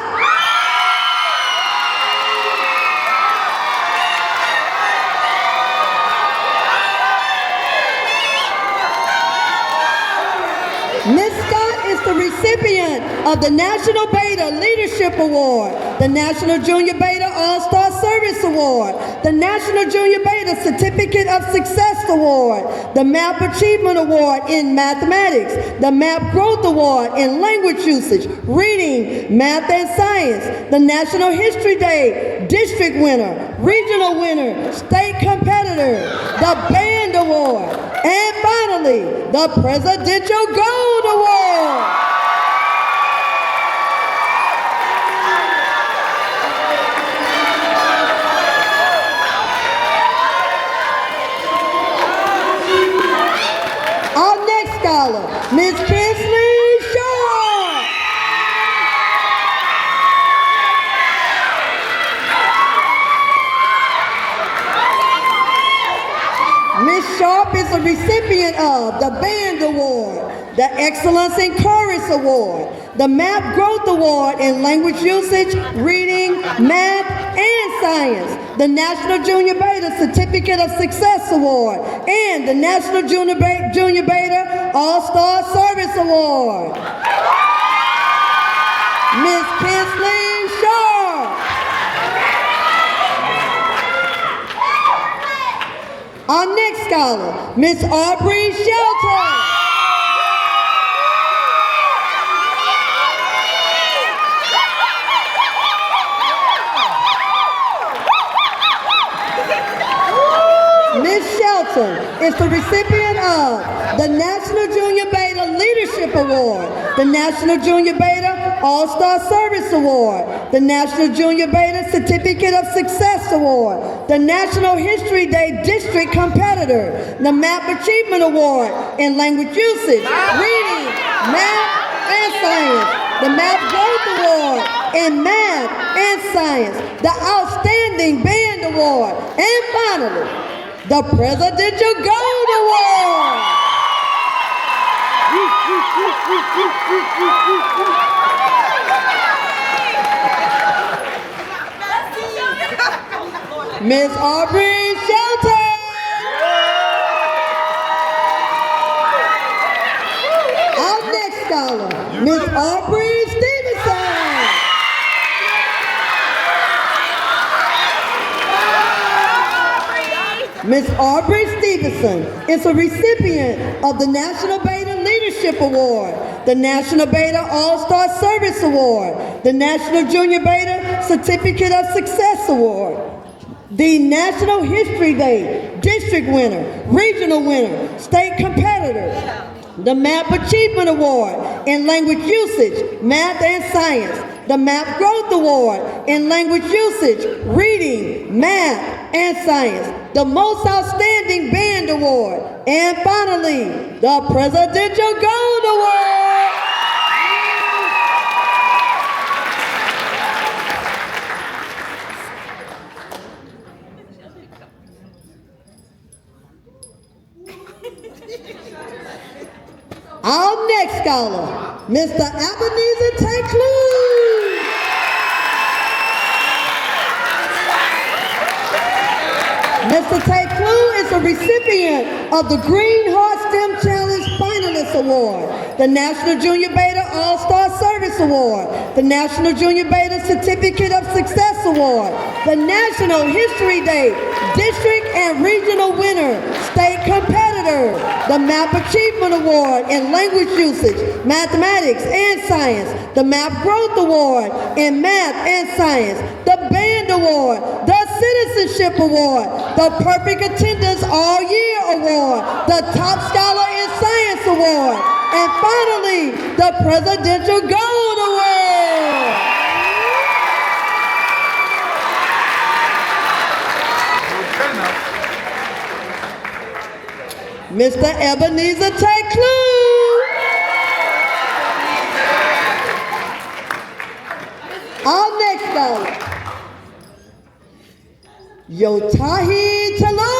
Miss Scott is the recipient of the National Beta Leadership Award, the National Junior Beta All-Star Service Award, the National Junior Beta Certificate of Success Award, the MAP Achievement Award in Mathematics, the MAP Growth Award in Language Usage, Reading, Math, and Science, the National History Day District winner, Regional winner, State competitor, the Band Award, and finally, the Presidential Gold Award. Our next scholar, Ms. Kinsley Shaw. Ms. Sharp is a recipient of the Band Award, the Excellence in Chorus Award, the MAP Growth Award in Language Usage, Reading, Math, and Science, the National Junior Beta Certificate of Success Award, and the National Junior Beta All-Star Service Award. Ms. Kinsley Shaw. Our next scholar, Ms. Aubrey Shelton. Ms. Shelton is the recipient of the National Junior Beta Leadership Award, the National Junior Beta All-Star Service Award, the National Junior Beta Certificate of Success Award, the National History Day District Competitor, the MAP Achievement Award in Language Usage, Reading, Math, and Science, the MAP Growth Award in Math and Science, the Outstanding Band Award, and finally, the Presidential Gold Award. Ms. Aubrey Shelton. Our next scholar, Ms. Aubrey Stevenson. Ms. Aubrey Stevenson is a recipient of the National Beta Leadership Award, the National Beta All-Star Service Award, the National Junior Beta Certificate of Success Award, the National History Day District Winner, Regional Winner, State Competitor, the MAP Achievement Award in Language Usage, Math and Science, the MAP Growth Award in Language Usage, Reading, Math, and Science, the Most Outstanding Band Award, and finally, the Presidential Gold Award. Our next scholar, Mr. Ebenezer Teclu. Mr. Teclu is a recipient of the Green Heart STEM Challenge Finalist Award, the National Junior Beta All-Star Service Award, the National Junior Beta Certificate of Success Award, the National History Day District and Regional Winner, State Competitor, the MAP Achievement Award in Language Usage, Mathematics and Science, the MAP Growth Award in Math and Science, the Band Award, the Citizenship Award, the Perfect Attendance All Year Award, the Top Scholar in Science Award, and finally, the Presidential Gold Award. Mr. Ebenezer Teclu. Our next scholar, Yotahi Talor.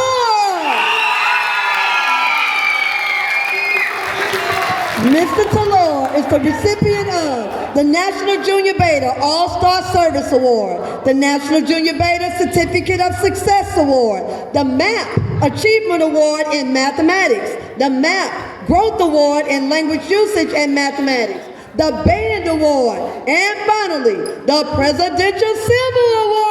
Mr. Talor is the recipient of the National Junior Beta All-Star Service Award, the National Junior Beta Certificate of Success Award, the MAP Achievement Award in Mathematics, the MAP Growth Award in Language Usage and Mathematics, the Band Award, and finally, the Presidential Silver Award.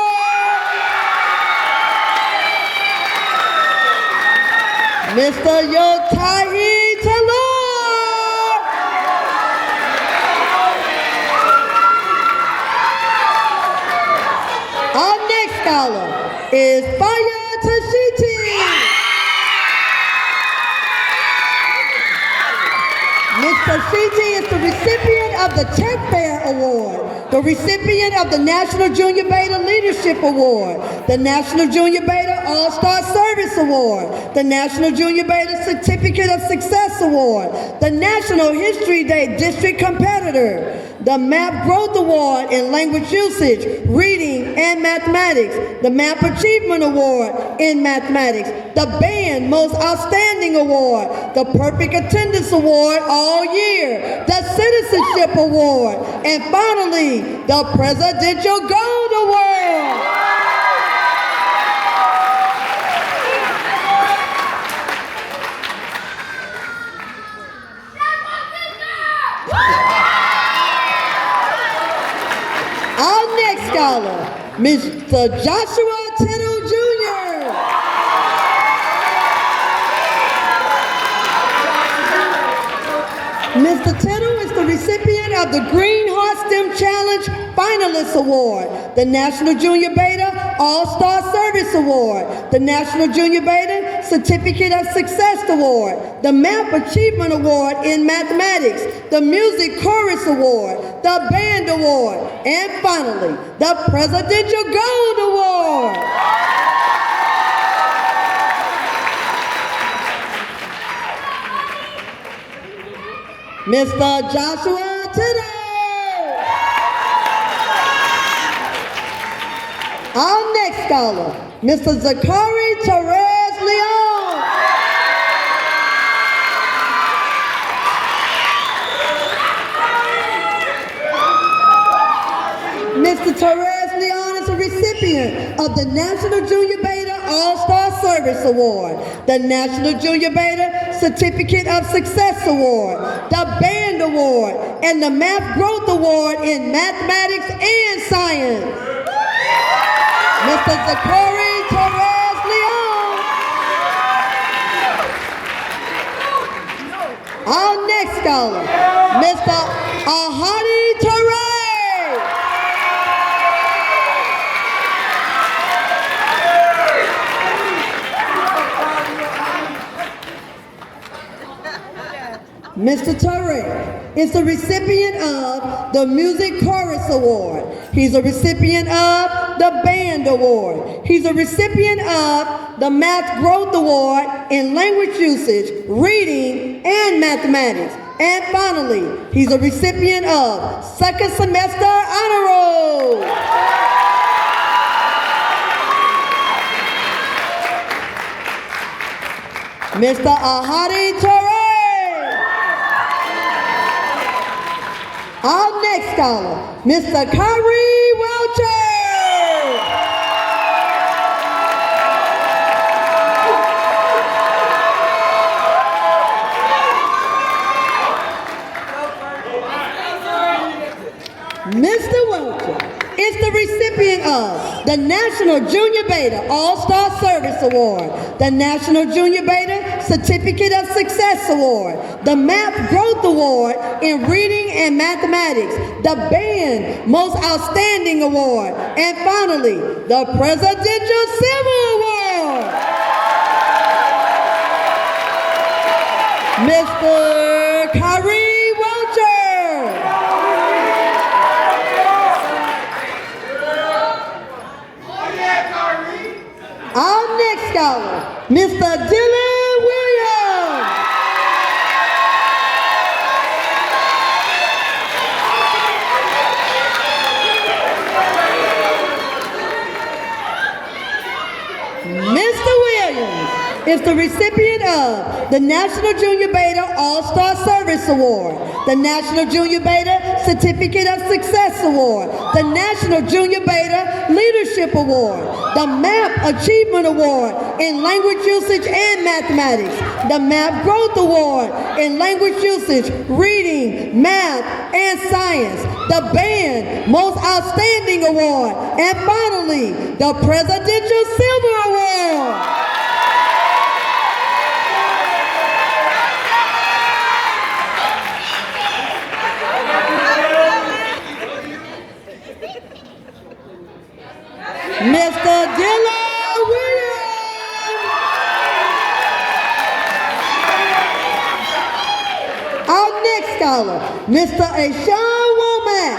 Mr. Yotahi Talor. Our next scholar is Faya Tashiti. Ms. Tashiti is the recipient of the Tech Fair Award, the recipient of the National Junior Beta Leadership Award, the National Junior Beta All-Star Service Award, the National Junior Beta Certificate of Success Award, the National History Day District Competitor, the MAP Growth Award in Language Usage, Reading, and Mathematics, the MAP Achievement Award in Mathematics, the Band Most Outstanding Award, the Perfect Attendance Award all year, the Citizenship Award, and finally, the Presidential Gold Award. Mr. Joshua Tittle Jr. Mr. Tittle is the recipient of the Green Heart STEM Challenge Finalist Award, the National Junior Beta All-Star Service Award, the National Junior Beta Certificate of Success Award, the Math Achievement Award in Mathematics, the Music Chorus Award, the Band Award, and finally, the Presidential Gold Award. Mr. Joshua Tittle. Our next scholar, Mr. Zachary Torres Leon. Mr. Torres Leon is a recipient of the National Junior Beta All-Star Service Award, the National Junior Beta Certificate of Success Award, the Band Award, and the Math Growth Award in Mathematics and Science. Mr. Zachary Torres Leon. Our next scholar, Mr. Ahadi Torres. Mr. Torres is the recipient of the Music Chorus Award. He's a recipient of the Band Award. He's a recipient of the Math Growth Award in Language Usage, Reading, and Mathematics. And finally, he's a recipient of Second Semester Honor Roll. Mr. Ahadi Torres. Our next scholar, Mr. Kyrie Welcher. Mr. Welcher is the recipient of the National Junior Beta All-Star Service Award, the National Junior Beta Certificate of Success Award, the Math Growth Award in Reading and Mathematics, the Band Most Outstanding Award, and finally, the Presidential Silver Award. Mr. Kyrie Welcher. Our next scholar, Mr. Dylan Williams. Mr. Williams is the recipient of the National Junior Beta All-Star Service Award, the National Junior Beta Certificate of Success Award, the National Junior Beta Leadership Award, the Math Achievement Award in Language Usage and Mathematics, the Math Growth Award in Language Usage, Reading, Math, and Science, the Band Most Outstanding Award, and finally, the Presidential Silver Award. Mr. Dylan Williams. Our next scholar, Mr. Ashawn Womack.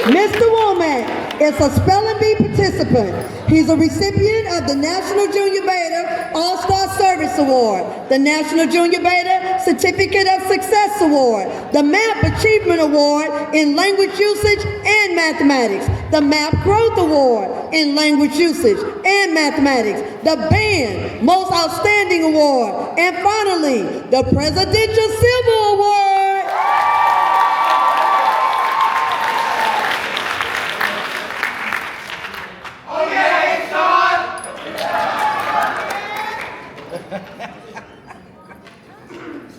Mr. Womack is a spelling bee participant. He's a recipient of the National Junior Beta All-Star Service Award, the National Junior Beta Certificate of Success Award, the Math Achievement Award in Language Usage and Mathematics, the Math Growth Award in Language Usage and Mathematics, the Band Most Outstanding Award, and finally, the Presidential Silver Award.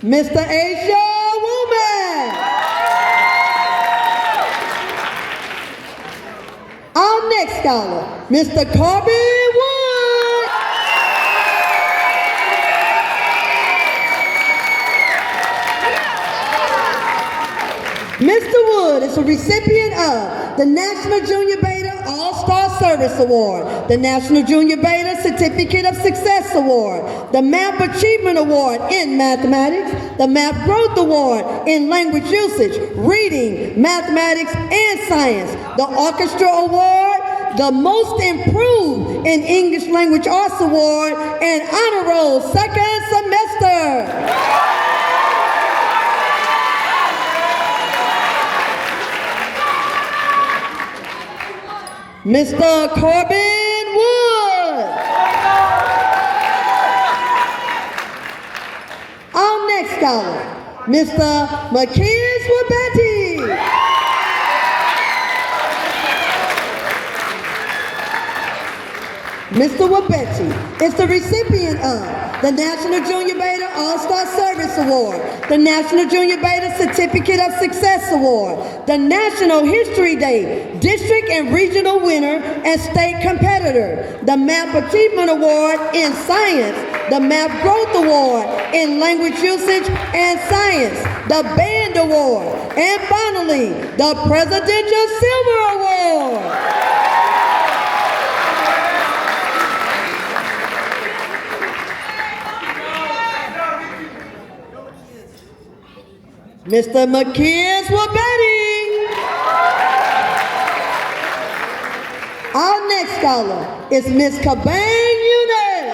Mr. Asia Woolman. Our next scholar, Mr. Corbin Wood. Mr. Wood is a recipient of the National Junior Beta All-Star Service Award, the National Junior Beta Certificate of Success Award, the Math Achievement Award in Mathematics, the Math Growth Award in Language Usage, Reading, Mathematics, and Science, the Orchestra Award, the Most Improved in English Language Arts Award, and Honor Roll second semester. Mr. Corbin Wood. Our next scholar, Mr. McKees Wabetti. Mr. Wabetti is the recipient of the National Junior Beta All-Star Service Award, the National Junior Beta Certificate of Success Award, the National History Day District and Regional Winner and State Competitor, the Math Achievement Award in Science, the Math Growth Award in Language Usage and Science, the Band Award, and finally, the Presidential Silver Award. Mr. McKees Wabetti. Our next scholar is Miss Cabane Eunice.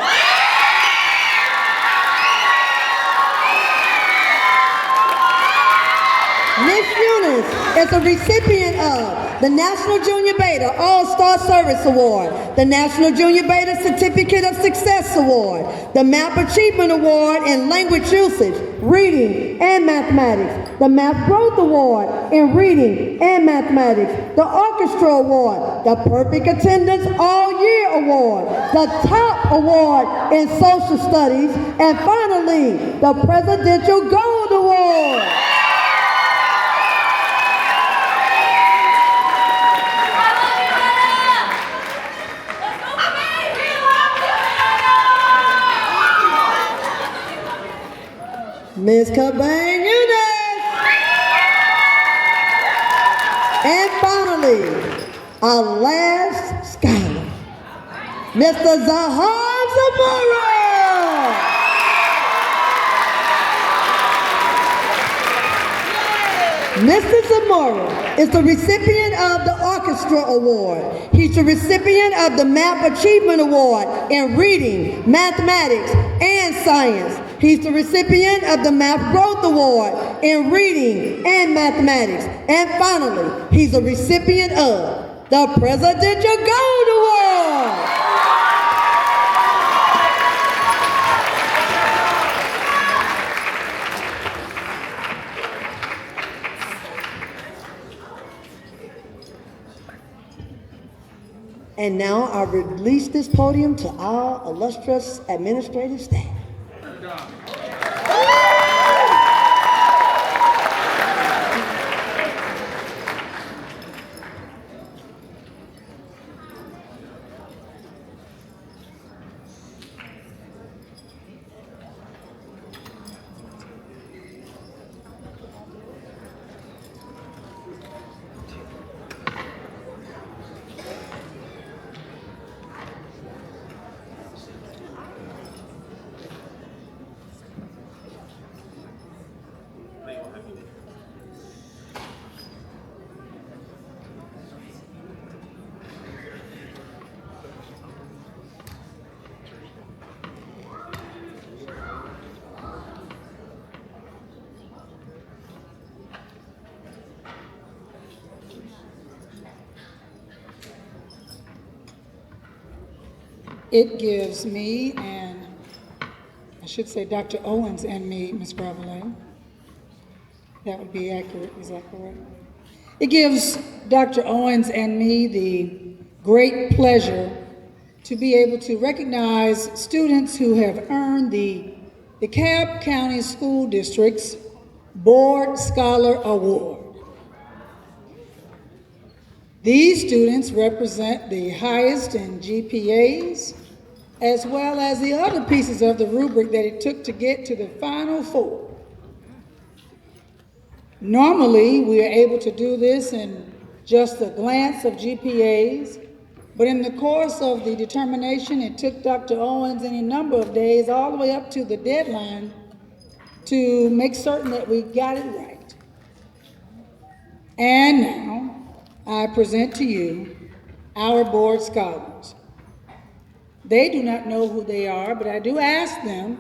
Miss Eunice is a recipient of the National Junior Beta All-Star Service Award, the National Junior Beta Certificate of Success Award, the Math Achievement Award in Language Usage, Reading, and Mathematics, the Math Growth Award in Reading and Mathematics, the Orchestra Award, the Perfect Attendance All Year Award, the Top Award in Social Studies, and finally, the Presidential Gold Award. Ms. Cabane Eunice. And finally, our last scholar, Mr. Zahar Zamora. Mr. Zamora is the recipient of the Orchestra Award. He's the recipient of the Math Achievement Award in Reading, Mathematics, and Science. He's the recipient of the Math Growth Award in Reading and Mathematics. And finally, he's a recipient of the Presidential Gold Award. And now I release this podium to our illustrious administrative staff. It gives me, and I should say Dr. Owens and me, Ms. Bravelet. That would be accurate, is that correct? It gives Dr. Owens and me the great pleasure to be able to recognize students who have earned the DeKalb County School District's Board Scholar Award. These students represent the highest in GPAs, as well as the other pieces of the rubric that it took to get to the final four. Normally, we are able to do this in just a glance of GPAs, but in the course of the determination, it took Dr. Owens any number of days, all the way up to the deadline, to make certain that we got it right. And now, I present to you our board scholars. They do not know who they are, but I do ask them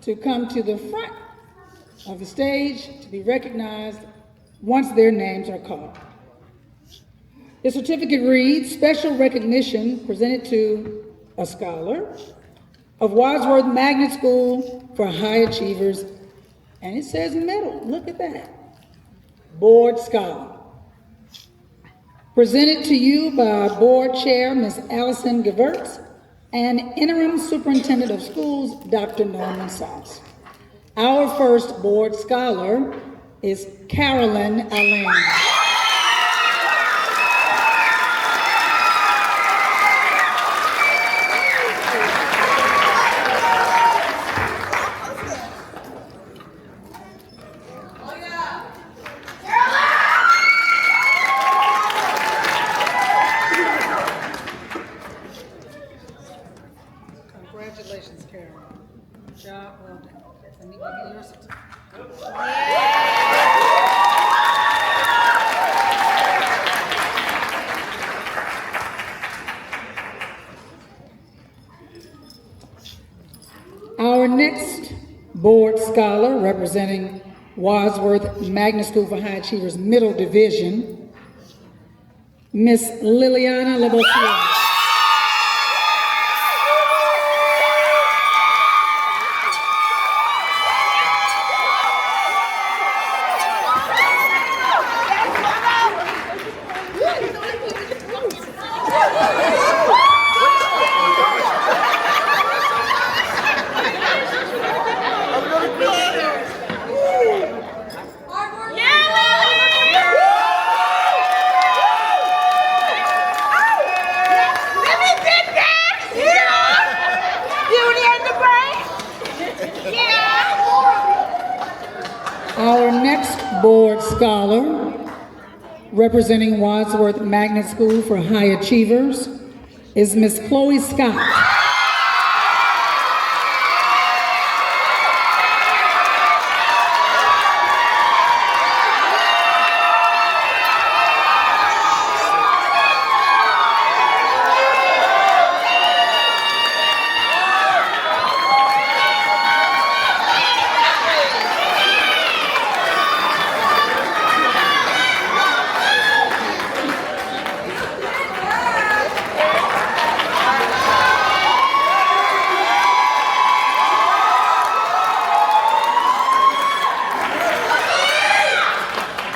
to come to the front of the stage to be recognized once their names are called. The certificate reads, special recognition presented to a scholar of WADSWORTH Magnet School for High Achievers, and it says middle, look at that, board scholar. Presented to you by Board Chair, Ms. Allison Gevertz, and Interim Superintendent of Schools, Dr. Norman Sauce. Our first board scholar is Carolyn Allen. Congratulations, Carolyn. Good job, well done. Let me give you your certificate. Our next board scholar representing WADSWORTH Magnet School for High Achievers Middle Division, Miss Liliana Lebosier. Our next board scholar, representing WADSWORTH Magnet School for High Achievers, is Miss Chloe Scott.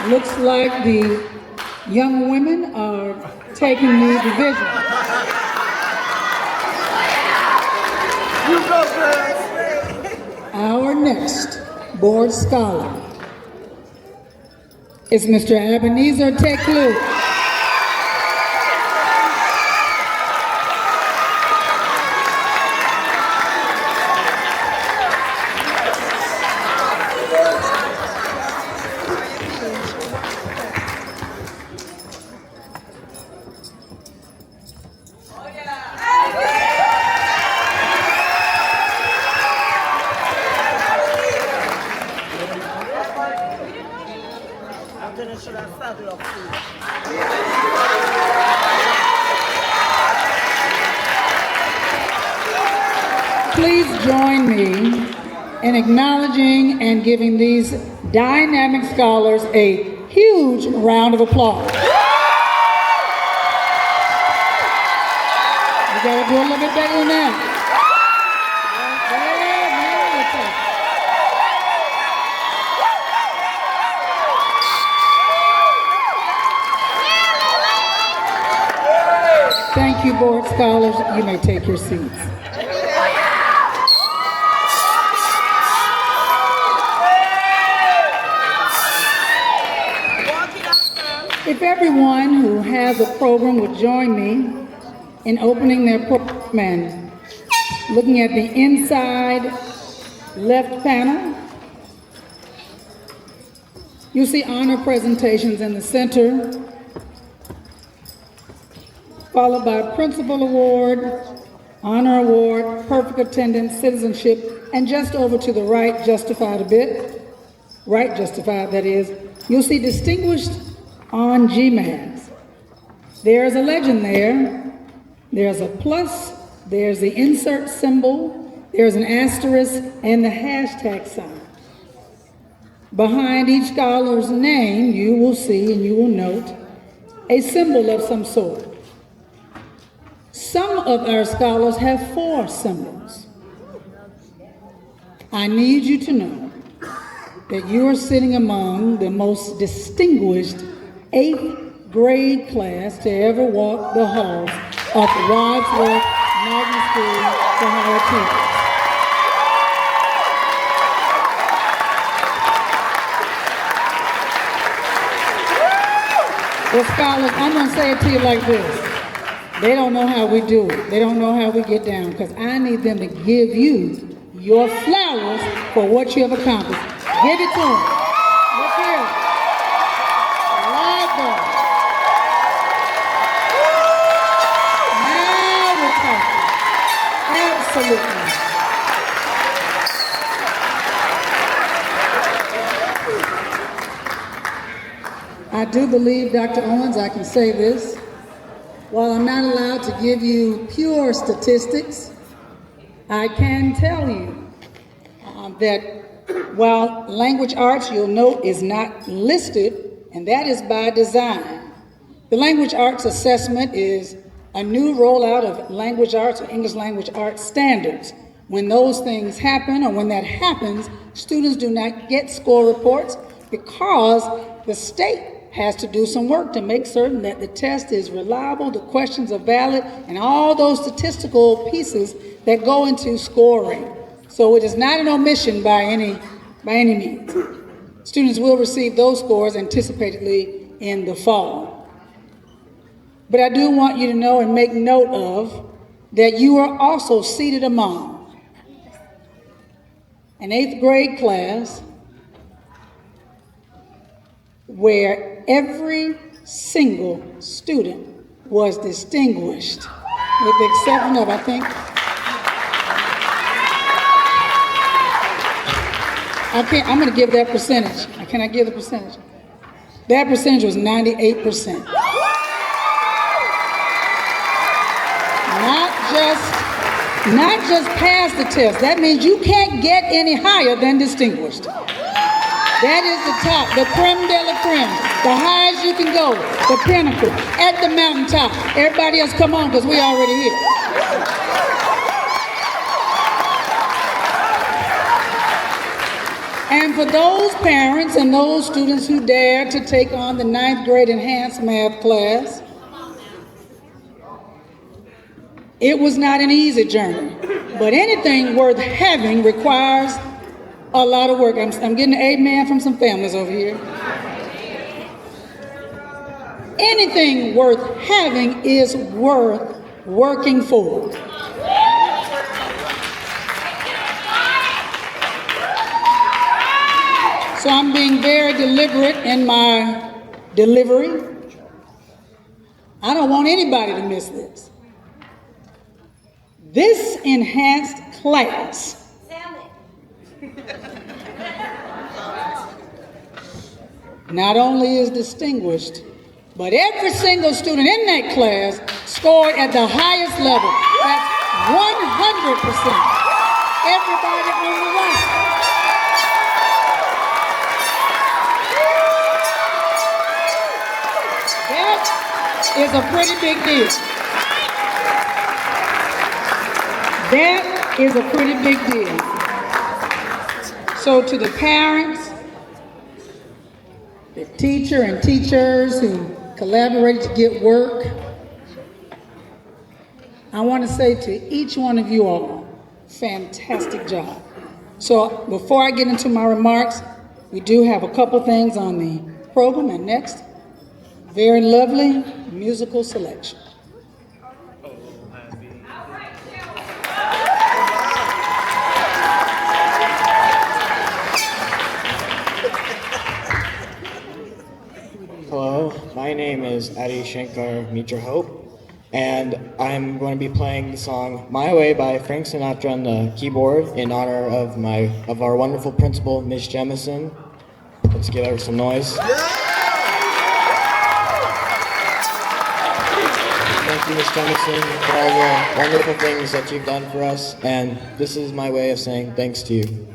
Looks like the young women are taking the division. Our next board scholar is Mr. Ebenezer Teklu. Please join me in acknowledging and giving these dynamic scholars a huge round of applause. You gotta do a little bit better than that. Thank you, board scholars. You may take your seats. If everyone who has a program would join me in opening their program and looking at the inside left panel, you'll see honor presentations in the center, followed by Principal Award, Honor Award, Perfect Attendance, Citizenship, and just over to the right, justified a bit, right justified that is, you'll see Distinguished on GMAS. There's a legend there, there's a plus, there's the insert symbol, there's an asterisk, and the hashtag sign. Behind each scholar's name, you will see and you will note a symbol of some sort. Some of our scholars have 4 symbols. I need you to know that you are sitting among the most distinguished 8th grade class to ever walk the halls of WADSWORTH Magnet School for Higher Teachers. Well, scholars, I'm going to say it to you like this. They don't know how we do it. They don't know how we get down, because I need them to give you your flowers for what you have accomplished. Give it to them. Look here. Right there. Now we're talking. Absolutely. I do believe, Dr. Owens, I can say this. While I'm not allowed to give you pure statistics, I can tell you that while language arts, you'll note, is not listed, and that is by design. The language arts assessment is a new rollout of language arts or English language arts standards. When those things happen, or when that happens, students do not get score reports because the state has to do some work to make certain that the test is reliable, the questions are valid, and all those statistical pieces that go into scoring. So it is not an omission by any means. Students will receive those scores anticipatedly in the fall. But I do want you to know and make note of that you are also seated among an 8th grade class where every single student was distinguished, with the exception of, I think, I'm going to give that percentage. Can I give the percentage? That percentage was 98%. Not just pass the test. That means you can't get any higher than distinguished. That is the top, the creme de la creme, the highest you can go, the pinnacle, at the mountaintop. Everybody else, come on, because we already here. And for those parents and those students who dare to take on the 9th grade enhanced math class, it was not an easy journey, but anything worth having requires a lot of work. I'm getting an amen from some families over here. Anything worth having is worth working for. So I'm being very deliberate in my delivery. I don't want anybody to miss this. This enhanced class not only is distinguished, but every single student in that class scored at the highest level. That's 100%. Everybody on the right. That is a pretty big deal. That is a pretty big deal. So to the parents, the teacher and teachers who collaborated to get work, I want to say to each one of you all, fantastic job. So before I get into my remarks, we do have a couple things on the program, and next, Very lovely musical selection. Hello, my name is Adi Shankar Mitra Hope, and I'm going to be playing the song My Way by Frank Sinatra on the keyboard in honor of our wonderful principal, Ms. Jemison. Let's give her some noise. Thank you, Ms. Jemison, for all the wonderful things that you've done for us, and this is my way of saying thanks to you.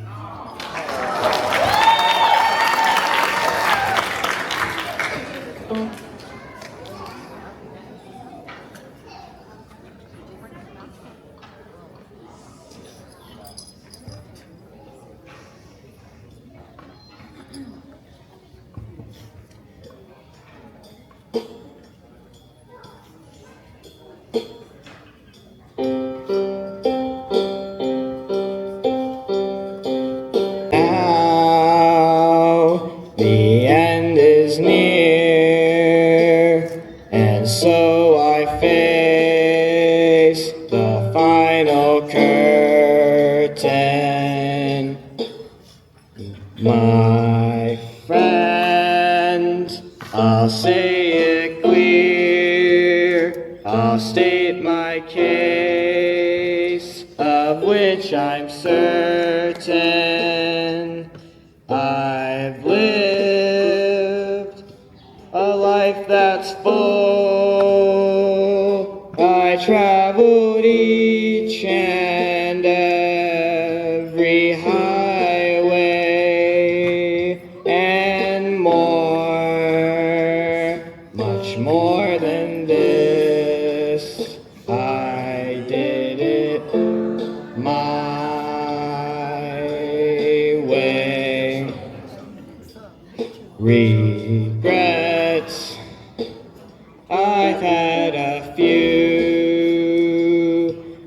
The end is near, and so I face the final curtain. My friend, I'll say it clear, I'll state my case, of which I'm certain. I've lived a life that's full. I traveled each and every highway and more, much more than this. I did it my way. Regrets, I've had a few,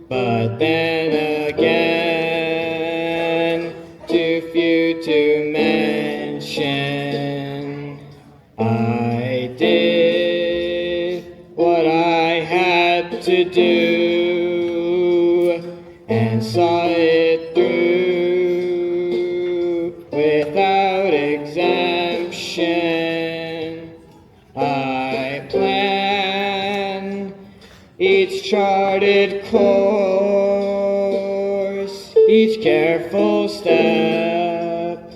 but then again, too few to mention. I did what I had to do and saw it through without exemption. I plan each charted course, each careful step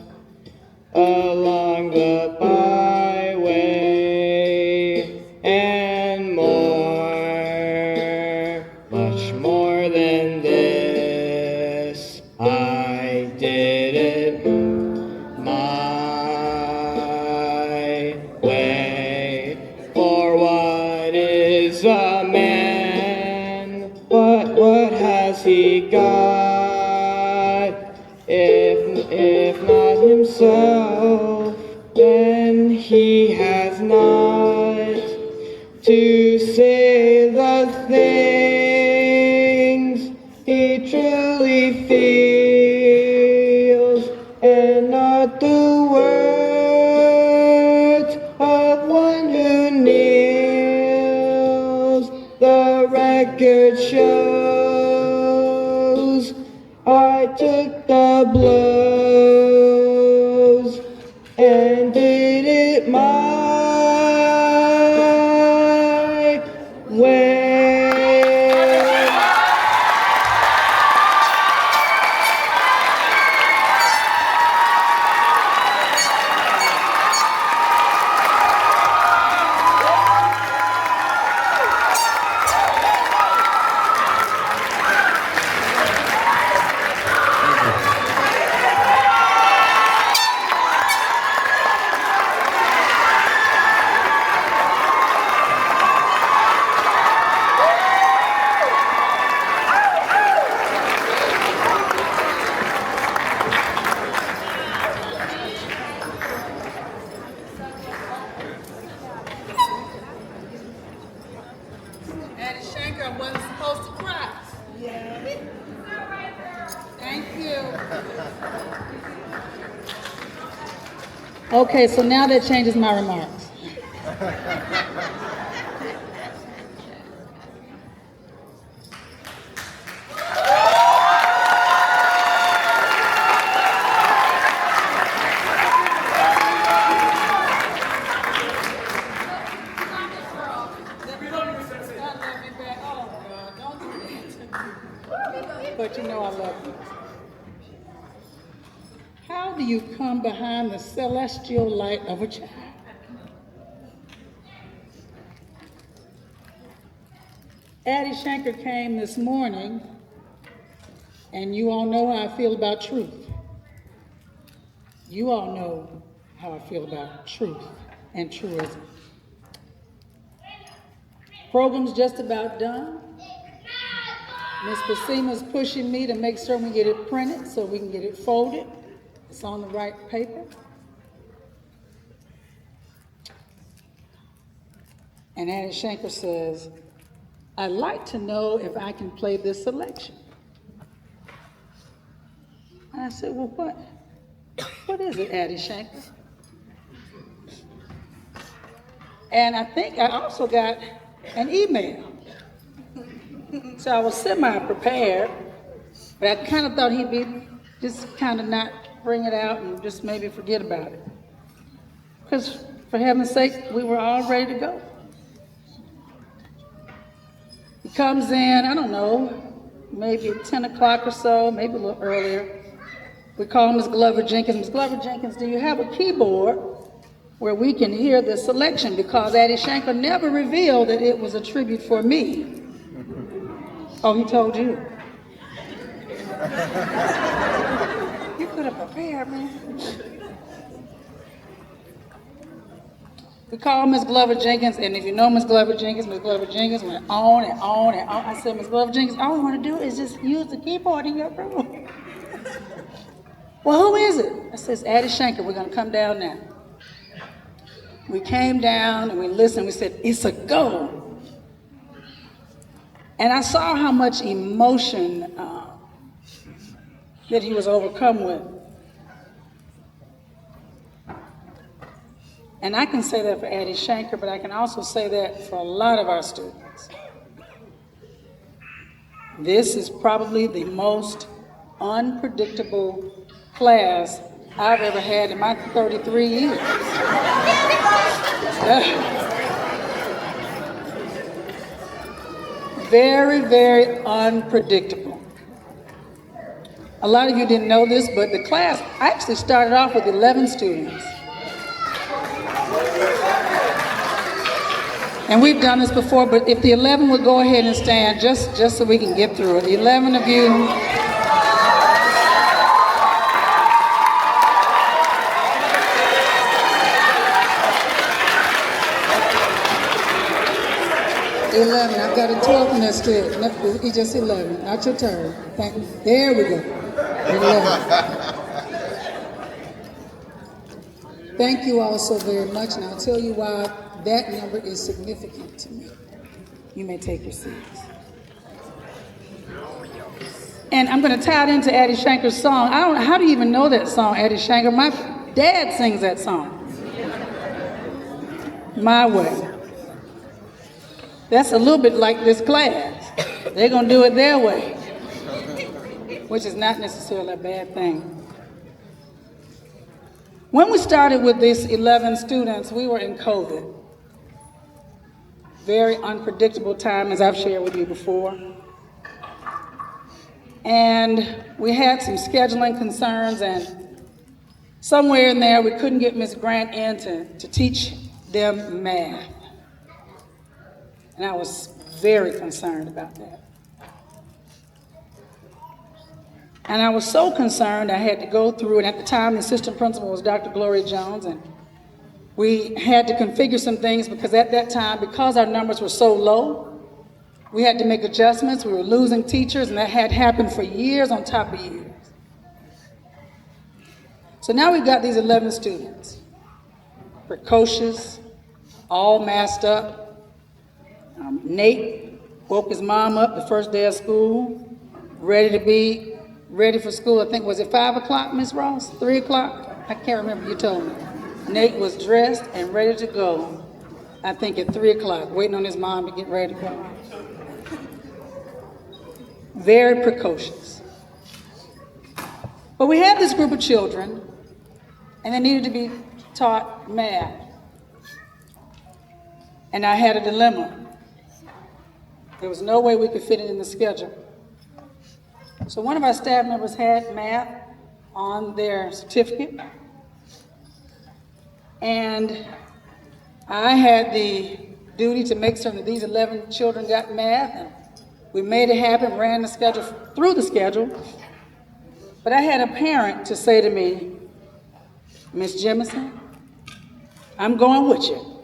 along the byway and more, much more than this. I did it my way. For what is a man? What has he got? If not himself, then he has not to say the things he truly feels, and not the words of one who kneels. The record shows I took the blows and did it my way. Addie Shanker, I wasn't supposed to cry. Thank you. Okay, so now that changes my remarks. But you know I love you. How do you come behind the celestial light of a child? Addie Shanker came this morning, and you all know how I feel about truth. You all know how I feel about truth and truism. Program's just about done. Ms. Basima's pushing me to make sure we get it printed so we can get it folded. It's on the right paper. And Addie Shanker says, I'd like to know if I can play this selection. And I said, well, what is it, Addie Shanker? And I think I also got an email. So I was semi-prepared, but I kind of thought he'd be just kind of not bring it out and just maybe forget about it. Because for heaven's sake, we were all ready to go. He comes in, I don't know, maybe at 10 o'clock or so, maybe a little earlier. We call Ms. Glover Jenkins. Ms. Glover Jenkins, do you have a keyboard where we can hear the selection? Because Addie Shanker never revealed that it was a tribute for me. Oh, he told you. You could have prepared, man. We called Ms. Glover Jenkins, and if you know Ms. Glover Jenkins went on and on and on. I said, Ms. Glover Jenkins, all we want to do is just use the keyboard in your room. Well, who is it? I said, it's Addie Shanker. We're going to come down now. We came down and we listened. We said, it's a go. And I saw how much emotion that he was overcome with. And I can say that for Addie Shanker, but I can also say that for a lot of our students. This is probably the most unpredictable class I've ever had in my 33 years. Very, very unpredictable. A lot of you didn't know this, but the class actually started off with 11 students. And we've done this before, but if the 11 would go ahead and stand, just so we can get through it. 11 of you. I've got a 12th next to it. No, it's just 11. Not your turn. There we go. 11. Thank you all so very much, and I'll tell you why that number is significant to me. You may take your seats. And I'm going to tie it into Addie Shanker's song. I don't know, how do you even know that song, Addie Shanker? My dad sings that song. My Way. That's a little bit like this class. They're going to do it their way, which is not necessarily a bad thing. When we started with these 11 students, we were in COVID. Very unpredictable time, as I've shared with you before. And we had some scheduling concerns, and somewhere in there we couldn't get Ms. Grant in to teach them math. And I was very concerned about that. And I was so concerned I had to go through, and at the time the assistant principal was Dr. Gloria Jones, and we had to configure some things because at that time, because our numbers were so low, we had to make adjustments. We were losing teachers, and that had happened for years on top of years. So now we've got these 11 students, precocious, all masked up. Nate woke his mom up the first day of school, ready for school. I think, was it 5 o'clock, Miss Ross? 3 o'clock? I can't remember, you told me. Nate was dressed and ready to go. I think at 3 o'clock, waiting on his mom to get ready to go. Very precocious. But we had this group of children, and they needed to be taught math. And I had a dilemma. There was no way we could fit it in the schedule. So one of our staff members had math on their certificate, and I had the duty to make certain that these 11 children got math, and we made it happen, ran the schedule through the schedule. But I had a parent to say to me, Miss Jemison, I'm going with you.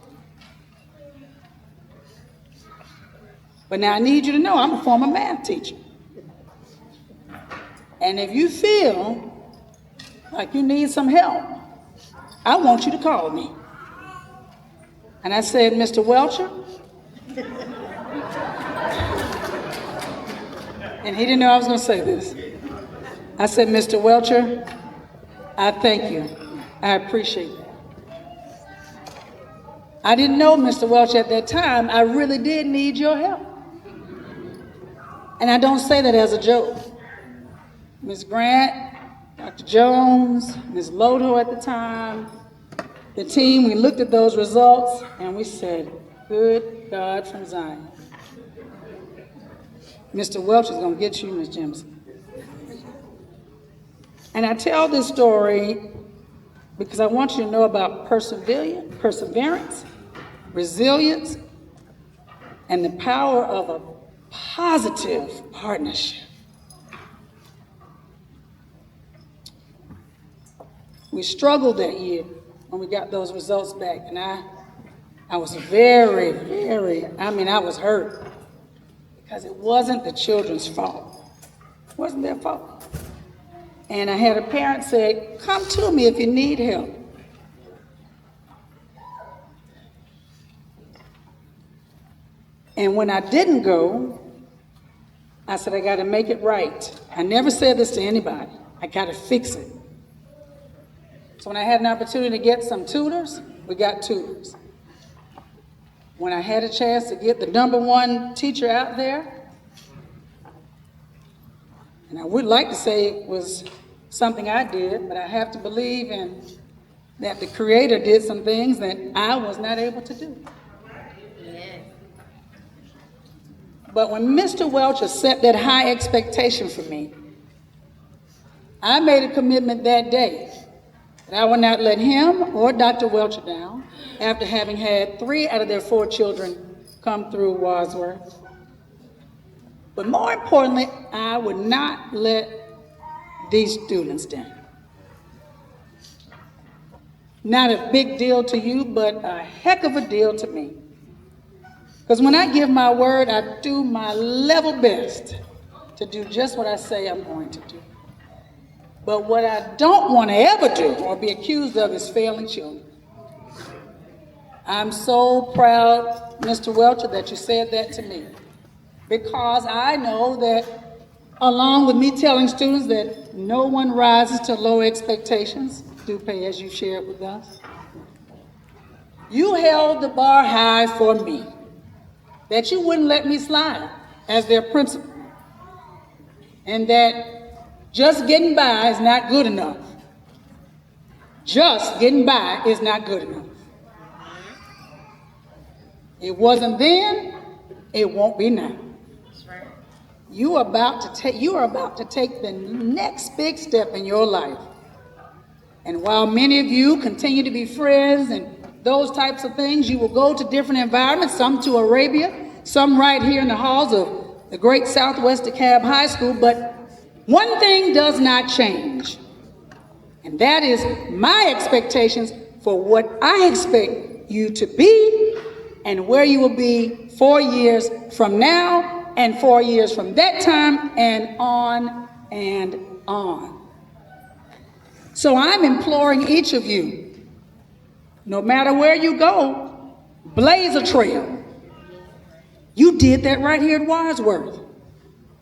But now I need you to know I'm a former math teacher. And if you feel like you need some help, I want you to call me. And I said, Mr. Welcher. And he didn't know I was going to say this. I said, Mr. Welcher, I thank you. I appreciate that. I didn't know, Mr. Welcher, at that time, I really did need your help. And I don't say that as a joke. Ms. Grant, Dr. Jones, Ms. Lodo at the time, the team, we looked at those results and we said, good God from Zion. Mr. Welch is going to get you, Ms. Jemison. And I tell this story because I want you to know about perseverance, resilience, and the power of a positive partnership. We struggled that year when we got those results back, and I was very, I was hurt because it wasn't the children's fault. It wasn't their fault. And I had a parent say, come to me if you need help. And when I didn't go, I said, I got to make it right. I never said this to anybody. I got to fix it. So when I had an opportunity to get some tutors, we got tutors. When I had a chance to get the #1 teacher out there, and I would like to say it was something I did, but I have to believe in that the Creator did some things that I was not able to do. But when Mr. Welcher set that high expectation for me, I made a commitment that day that I would not let him or Dr. Welcher down after having had 3 out of their 4 children come through WADSWORTH. But more importantly, I would not let these students down. Not a big deal to you, but a heck of a deal to me. Because when I give my word, I do my level best to do just what I say I'm going to do. But what I don't want to ever do or be accused of is failing children. I'm so proud, Mr. Welcher, that you said that to me. Because I know that along with me telling students that no one rises to low expectations, do pay as you shared with us, you held the bar high for me, that you wouldn't let me slide as their principal, and that just getting by is not good enough. Just getting by is not good enough. It wasn't then, it won't be now. You are about to take the next big step in your life. And while many of you continue to be friends and those types of things, you will go to different environments, some to Arabia, some right here in the halls of the great Southwest DeKalb High School. But one thing does not change, and that is my expectations for what I expect you to be and where you will be 4 years from now and 4 years from that time and on and on. So I'm imploring each of you, no matter where you go, blaze a trail. You did that right here at WADSWORTH.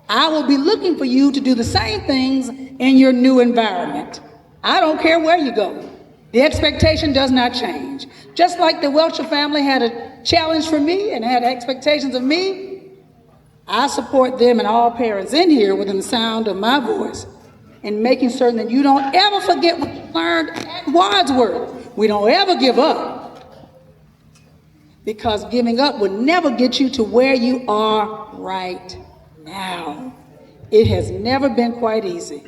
I will be looking for you to do the same things in your new environment. I don't care where you go. The expectation does not change. Just like the Welcher family had a challenge for me and had expectations of me, I support them and all parents in here within the sound of my voice in making certain that you don't ever forget what you learned at WADSWORTH. We don't ever give up, because giving up would never get you to where you are right now. It has never been quite easy,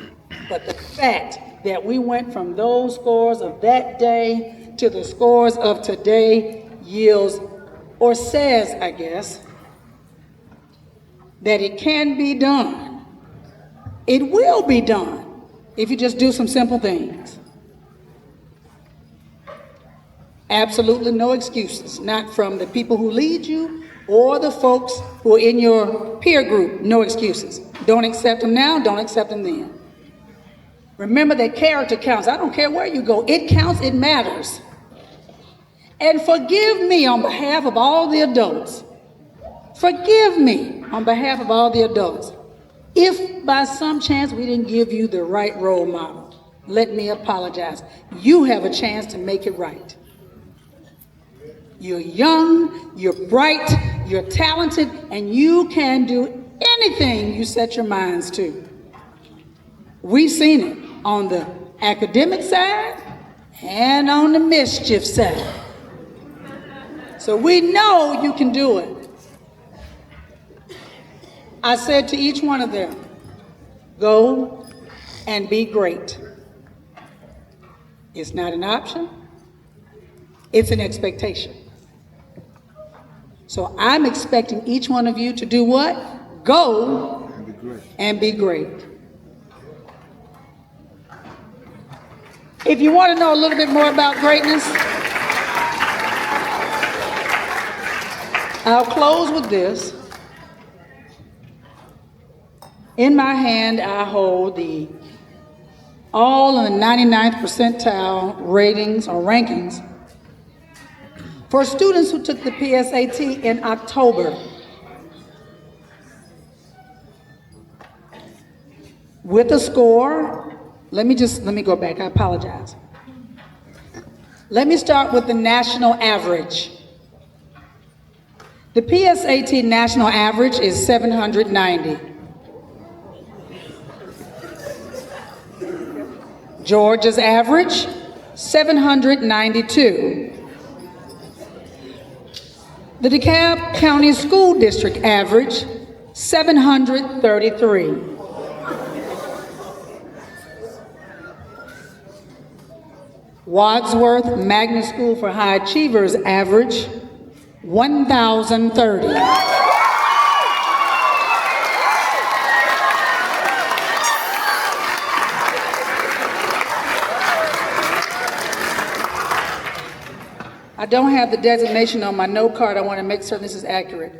but the fact that we went from those scores of that day to the scores of today yields, or says, I guess, that it can be done. It will be done if you just do some simple things. Absolutely no excuses, not from the people who lead you or the folks who are in your peer group. No excuses. Don't accept them now, don't accept them then. Remember that character counts. I don't care where you go. It counts, it matters. And forgive me on behalf of all the adults. Forgive me on behalf of all the adults. If by some chance we didn't give you the right role model, let me apologize. You have a chance to make it right. You're young, you're bright, you're talented, and you can do anything you set your minds to. We've seen it on the academic side and on the mischief side. So we know you can do it. I said to each one of them, go and be great. It's not an option, it's an expectation. So I'm expecting each one of you to do what? Go and be great. If you want to know a little bit more about greatness, I'll close with this. In my hand, I hold all in the 99th percentile ratings or rankings for students who took the PSAT in October. With a score, let me go back, I apologize. Let me start with the national average. The PSAT national average is 790. Georgia's average, 792. The DeKalb County School District average, 733. Wadsworth Magnet School for High Achievers average, 1,030. I don't have the designation on my note card. I want to make certain this is accurate.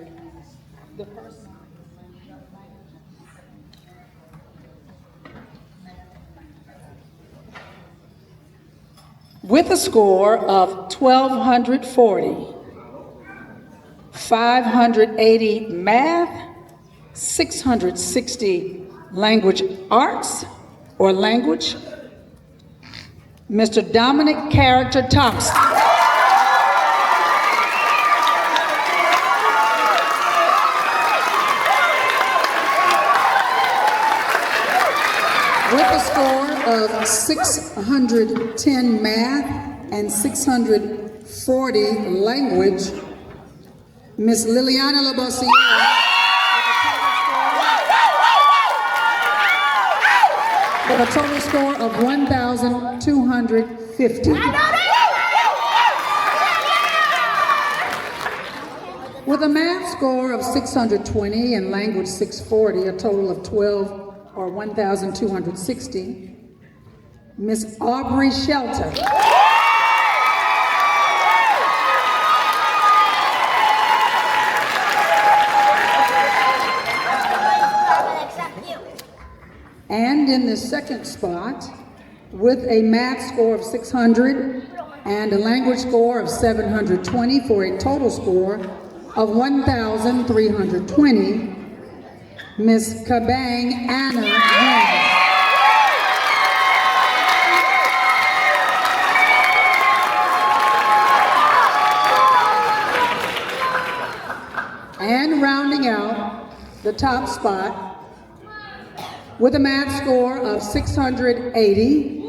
With a score of 1,240, 580 math, 660 language arts or language, Mr. Dominic Character Thompson. With a score of 610 math and 640 language, Miss Liliana Labossiere with a total score of 1,250. With a math score of 620 and language 640, a total of 1,260, Miss Aubrey Shelter. And in the second spot, with a math score of 600 and a language score of 720 for a total score of 1,320, Miss Kabang Anna Haynes. the top spot with a math score of 680,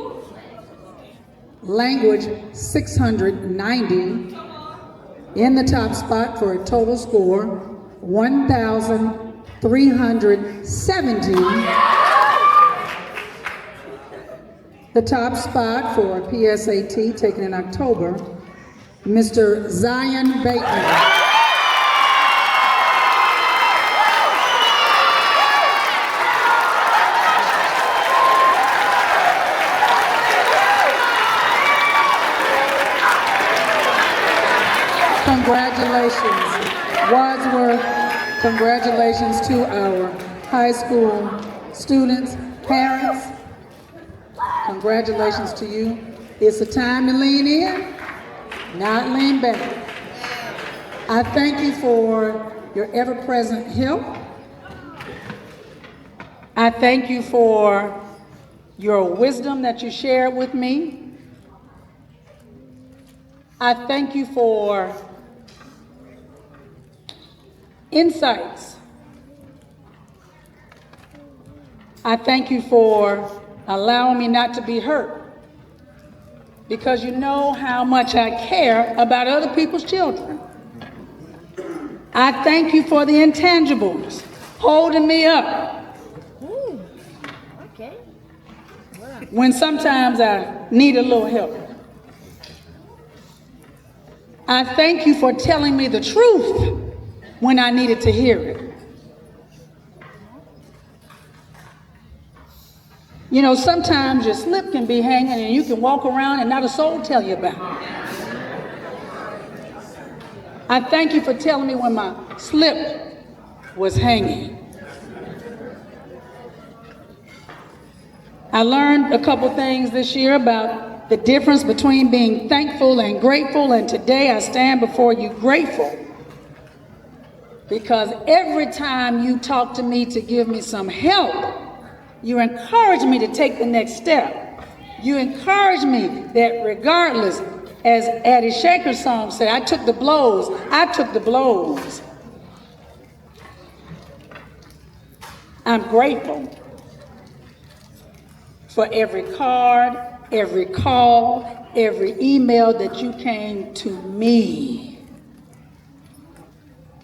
language 690, in the top spot for a total score 1,370. The top spot for PSAT taken in October, Mr. Zion Bateman. Congratulations, WADSWORTH. Congratulations to our high school students, parents. Congratulations to you. It's a time to lean in, not lean back. I thank you for your ever-present help. I thank you for your wisdom that you shared with me. I thank you for insights. I thank you for allowing me not to be hurt, because you know how much I care about other people's children. I thank you for the intangibles, holding me up when sometimes I need a little help. I thank you for telling me the truth when I needed to hear it. You know, sometimes your slip can be hanging and you can walk around and not a soul tell you about it. I thank you for telling me when my slip was hanging. I learned a couple things this year about the difference between being thankful and grateful, and today I stand before you grateful, because every time you talk to me to give me some help, you encourage me to take the next step. You encourage me that regardless, as Addie Shaker's song said, I took the blows. I took the blows. I'm grateful for every card, every call, every email that you came to me.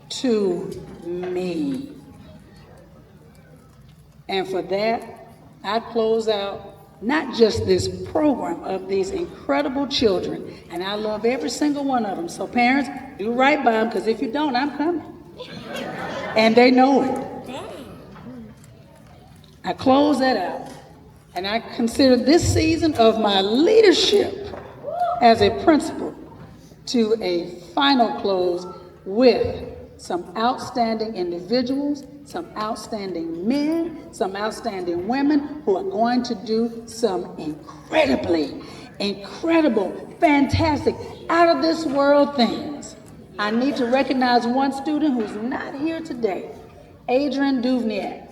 To me. And for that, I close out not just this program of these incredible children, and I love every single one of them. So parents, do right by them, because if you don't, I'm coming. And they know it. I close that out, and I consider this season of my leadership as a principal to a final close with some outstanding individuals, some outstanding men, some outstanding women who are going to do some incredible, fantastic, out of this world things. I need to recognize one student who's not here today, Adrian Duvniak.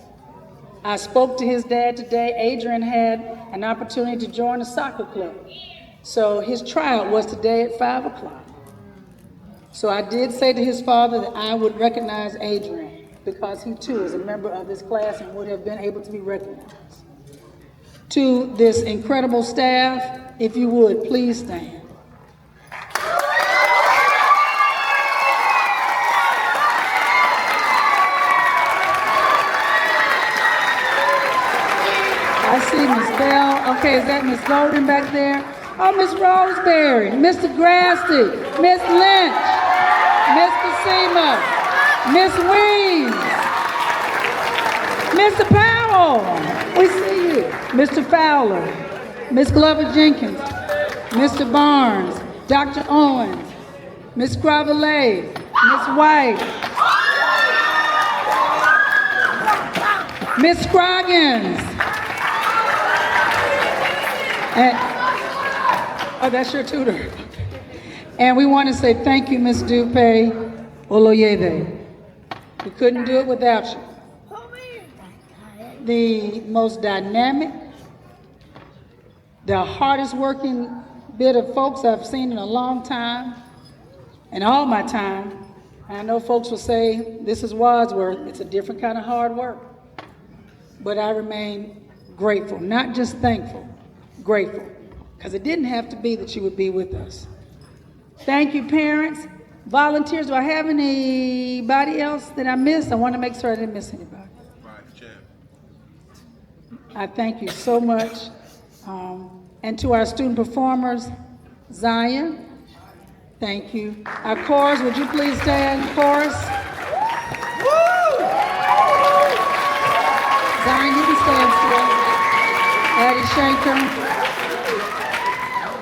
I spoke to his dad today. Adrian had an opportunity to join a soccer club. So his tryout was today at 5 o'clock. So I did say to his father that I would recognize Adrian, because he too is a member of this class and would have been able to be recognized. To this incredible staff, if you would, please stand. I see Miss Bell. Okay, is that Miss Golden back there? Oh, Miss Roseberry, Mr. Grassley, Miss Lynch, Miss Basima, Miss Weems, Mr. Powell, we see you, Mr. Fowler, Miss Glover Jenkins, Mr. Barnes, Dr. Owens, Miss Cravelet, Miss White, Miss Scroggins, and oh, that's your tutor. And we want to say thank you, Ms. Dupe Oloyede. We couldn't do it without you. The most dynamic, the hardest working bit of folks I've seen in a long time, in all my time. I know folks will say, this is Wadsworth. It's a different kind of hard work. But I remain grateful, not just thankful, grateful. Because it didn't have to be that you would be with us. Thank you, parents. Volunteers, do I have anybody else that I missed? I want to make sure I didn't miss anybody. I thank you so much. And to our student performers, Zion, thank you. Our chorus, would you please stand? Chorus. Woo! Zion, you can stand still. Addie Shanker,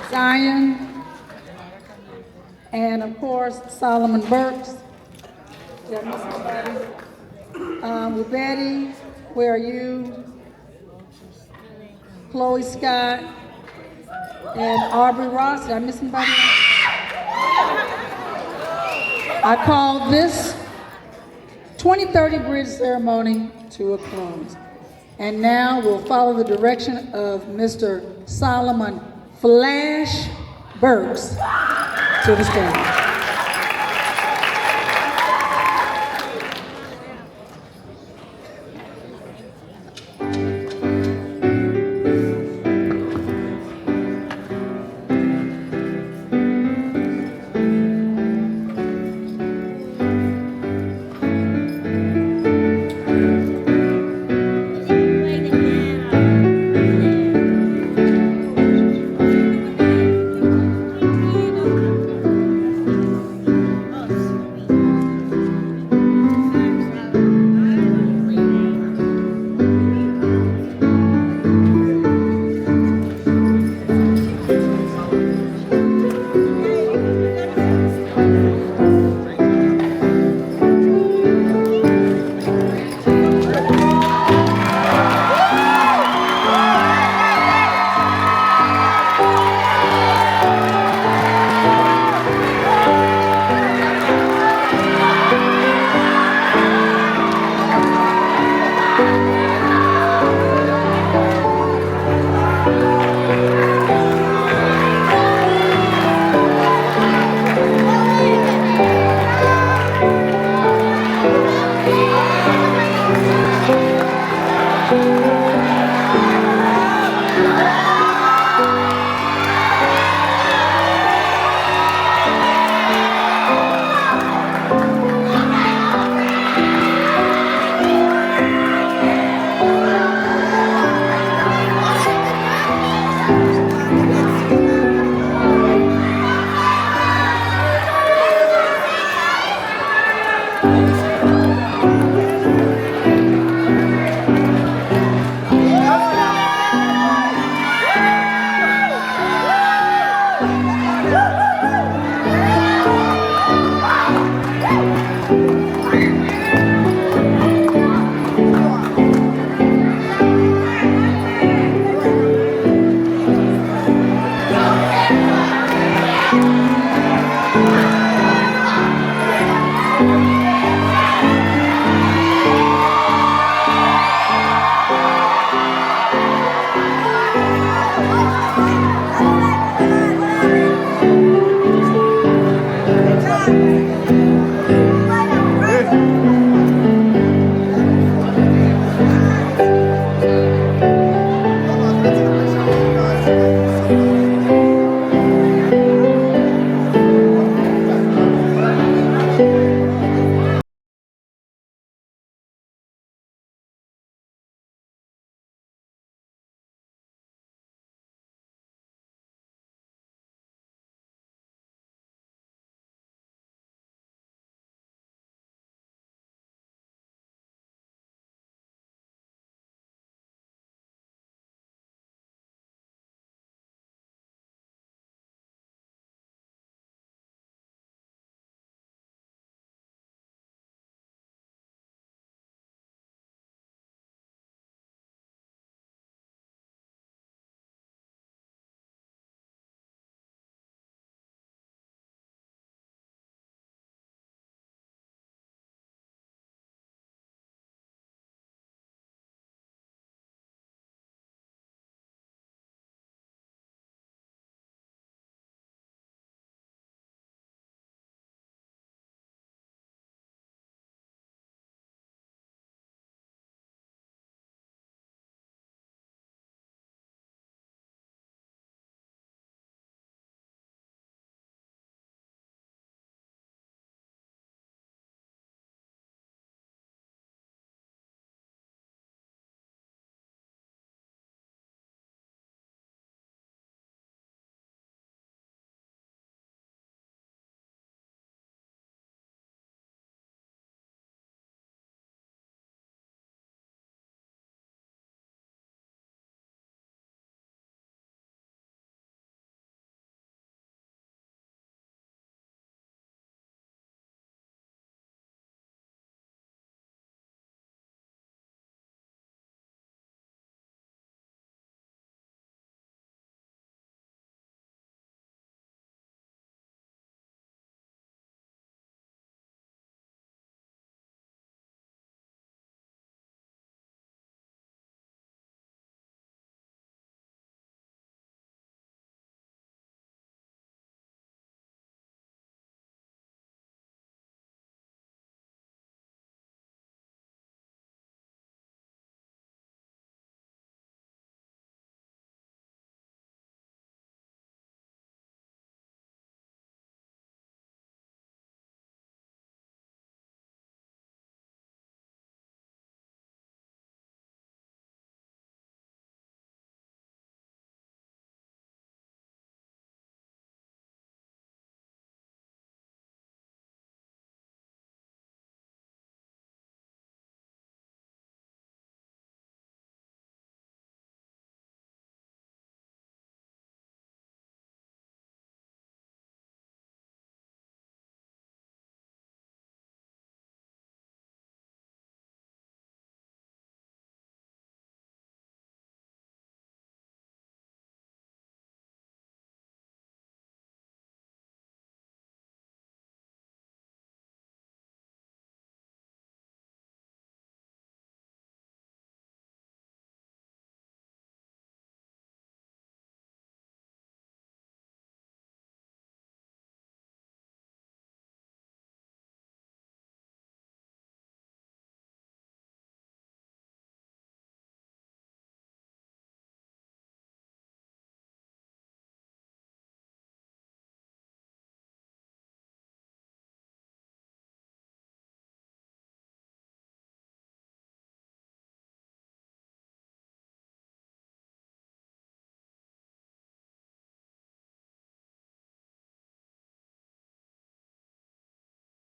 Zion, and of course, Solomon Burks. Did I miss anybody? With Betty, where are you? Chloe Scott, and Aubrey Ross. Did I miss anybody? I call this 2030 Bridge ceremony to a close. And now we'll follow the direction of Mr. Solomon Flash Burks to the stage.